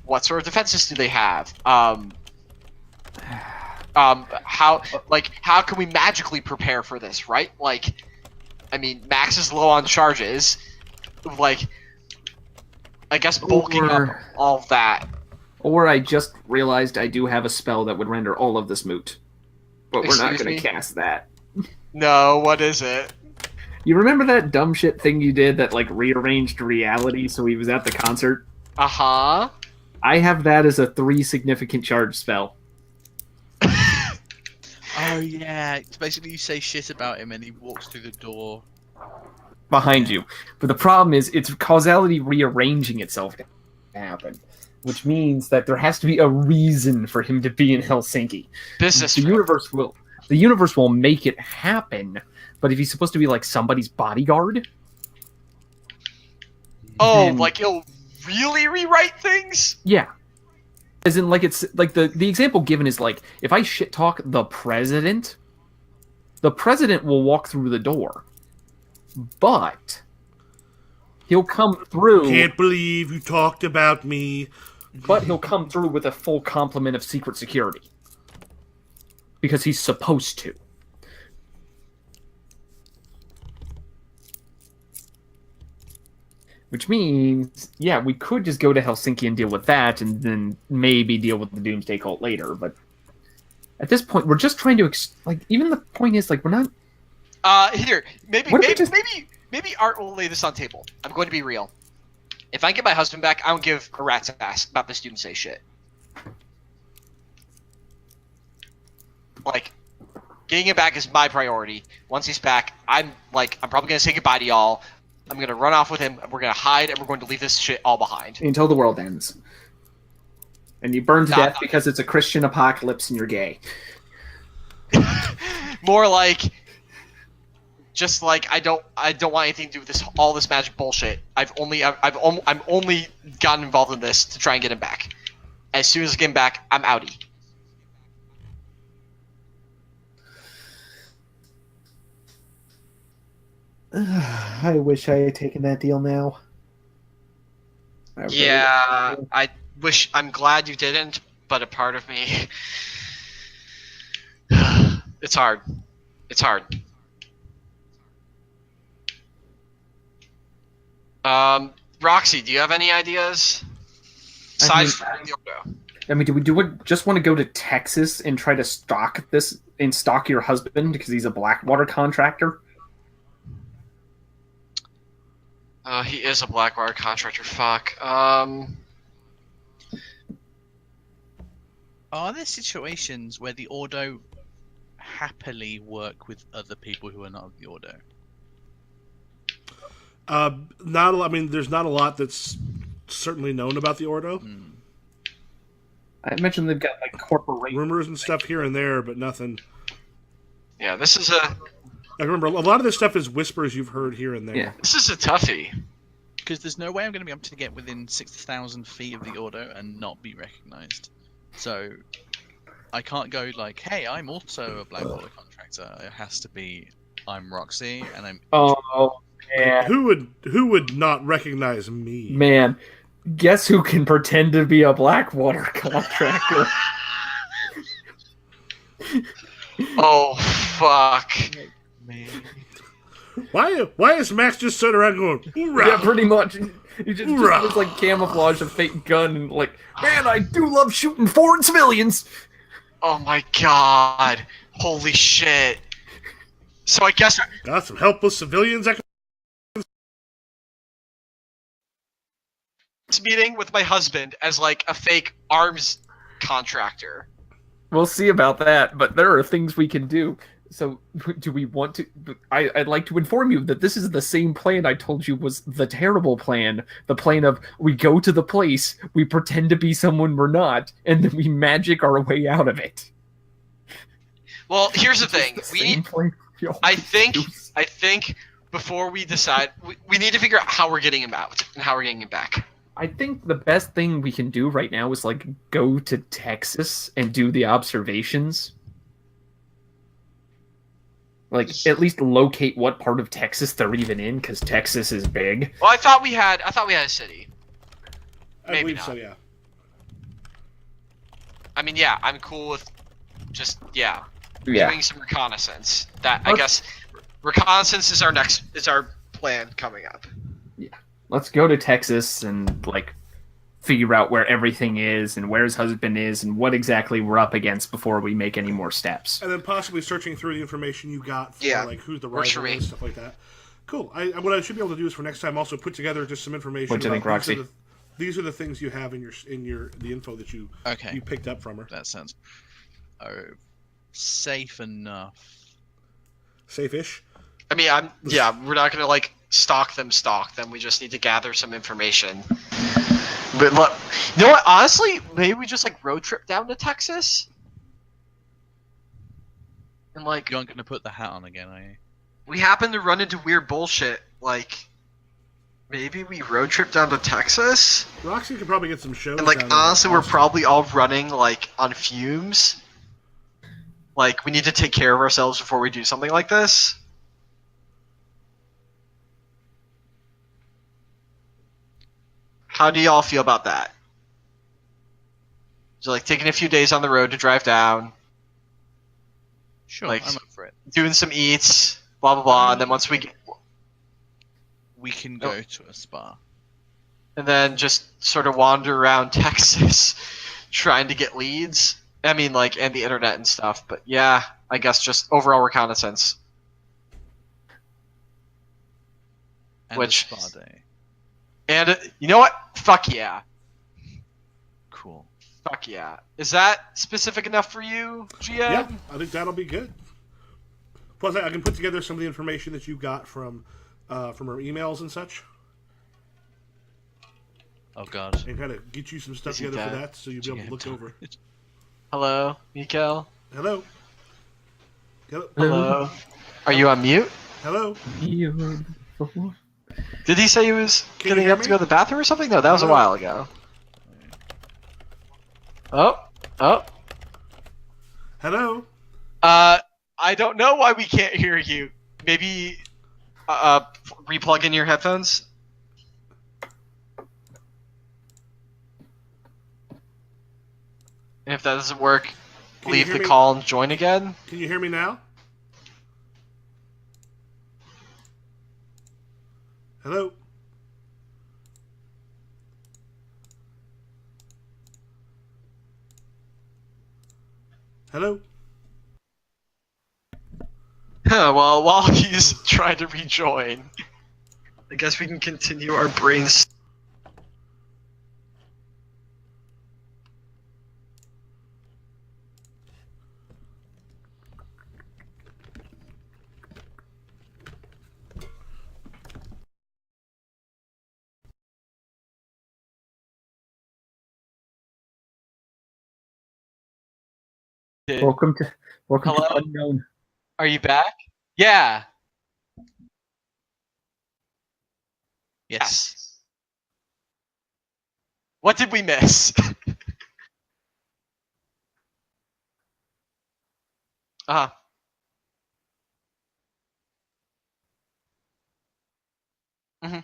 What sort of defenses do they have? How can we magically prepare for this, right? Like, I mean, Max is low on charges. Like, I guess bulking up all of that. Or I just realized I do have a spell that would render all of this moot. But we're not going to cast that. No, what is it? You remember that dumb shit thing you did that, like, rearranged reality so he was at the concert? Uh-huh. I have that as a 3 significant charge spell. Oh yeah, it's basically you say shit about him and he walks through the door Behind you. But the problem is, it's causality rearranging itself to happen. Which means that there has to be a reason for him to be in Helsinki. Business. The universe will make it happen, but if he's supposed to be like somebody's bodyguard... Oh, then, like he'll really rewrite things? Yeah. As in, like, it's like the example given is like, if I shit talk the president will walk through the door. But he'll come through. Can't believe you talked about me. But he'll come through with a full complement of secret security. Because he's supposed to. Which means, yeah, we could just go to Helsinki and deal with that, and then maybe deal with the Doomsday Cult later. But at this point, we're just trying to even the point is like we're not. Here, maybe Art will lay this on table. I'm going to be real. If I get my husband back, I don't give a rat's ass about this Doomsday shit. Like, getting him back is my priority. Once he's back, I'm probably gonna say goodbye to y'all. I'm gonna run off with him. We're gonna hide, and we're going to leave this shit all behind until the world ends. And you burn to death because it's a Christian apocalypse and you're gay. More like, just like I don't want anything to do with all this magic bullshit. I'm only gotten involved in this to try and get him back. As soon as I get him back, I'm outie. I wish I had taken that deal now. Yeah, I'm glad you didn't, but a part of me... It's hard. It's hard. Roxy, do you have any ideas? Besides from the Ordo. I mean, just want to go to Texas and try to stalk your husband because he's a Blackwater contractor? He is a Blackwater contractor. Fuck. Are there situations where the Ordo happily work with other people who are not of the Ordo? Not a lot. I mean, there's not a lot that's certainly known about the Ordo. I mentioned they've got like corporations. Rumors and stuff here and there, but nothing. Yeah, this is a I remember a lot of this stuff is whispers you've heard here and there. Yeah. this is a toughie. Because there's no way I'm going to be able to get within 6,000 feet of the Ordo and not be recognized. So I can't go like, hey, I'm also a Blackwater contractor. It has to be, I'm Roxy, and I'm... Oh, man. Who would not recognize me? Man, guess who can pretend to be a Blackwater contractor? Oh fuck. Man. Why is Max just sitting around going, hoorah? Yeah, pretty much. He just Hoorah. looks like camouflage, a fake gun, and like, man, I do love shooting foreign civilians. Oh my god. Holy shit. So I guess Got some helpless civilians. meeting with my husband as like a fake arms contractor. We'll see about that, but there are things we can do. So, do we want to... I'd like to inform you that this is the same plan I told you was the terrible plan. The plan of, we go to the place, we pretend to be someone we're not, and then we magic our way out of it. Well, here's the thing. It's the We same need, plan we I always think use. I think before we decide we need to figure out how we're getting him out and how we're getting him back. I think the best thing we can do right now is, like, go to Texas and do the observations. Like, at least locate what part of Texas they're even in, because Texas is big. Well, I thought we had a city. I Maybe believe not. so, yeah. I mean, yeah, I'm cool with just Yeah. doing some reconnaissance. That I guess reconnaissance is our plan coming up. Let's go to Texas and, like, figure out where everything is and where his husband is and what exactly we're up against before we make any more steps. And then possibly searching through the information you got for Yeah. like who's the Works for rival me. and stuff like that. Cool. What I should be able to do is for next time also put together just some information. What do you think, about Roxy? These are the things you have in your the info that you Okay, picked up from her. that sounds safe enough. Safe-ish. I mean, we're not gonna like stalk them. We just need to gather some information. But look, you know what? Honestly, maybe we just like road trip down to Texas, and like You aren't going to put the hat on again, are you? we happen to run into weird bullshit. Like maybe we road trip down to Texas, Roxy could probably get some shows. and like down there. honestly, we're probably all running like on fumes. Like we need to take care of ourselves before we do something like this. How do y'all feel about that? So like taking a few days on the road to drive down, Sure, Like- I'm up for it. doing some eats, blah blah blah, and then once we get, We can go to a spa. and then just sort of wander around Texas trying to get leads. I mean like and the internet and stuff, but yeah, I guess just overall reconnaissance. And Which- a spa day. And you know what? Fuck yeah. Cool. Fuck yeah. Is that specific enough for you, GM? Yeah, I think that'll be good. Plus, I can put together some of the information that you got from her emails and such, Oh god. and kind of get you some stuff Is he together for dead? that, so you'll be able to GM look over. damage. Hello, Mikael? Hello. Hello. Hello? Are you on mute? Hello. Did he say he was Can you getting hear up me? to go to the bathroom or something? No, that was a Hello? while ago. Oh. Hello. I don't know why we can't hear you. Maybe, replug in your headphones? And if that doesn't work, Can you leave hear the me? call and join again. Can you hear me now? Hello. Hello? Well, while he's trying to rejoin, I guess we can continue our brains. Welcome to Hello? Unknown. Are you back? Yeah. Yes. What did we miss? Uh-huh. Mm-hmm.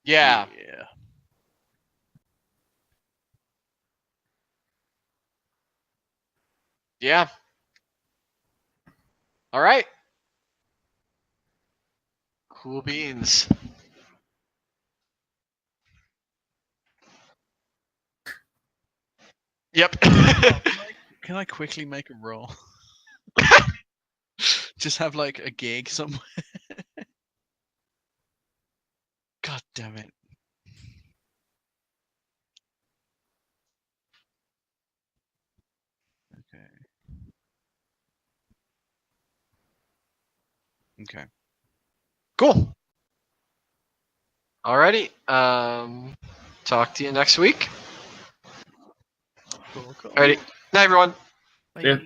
Yeah. Yeah. Yeah. All right. Cool beans. Yep. Can I quickly make a roll? Just have like a gig somewhere. God damn it. Okay. Okay. Cool. Alrighty. Talk to you next week. Cool. Alrighty. Night, everyone. Bye. Yeah.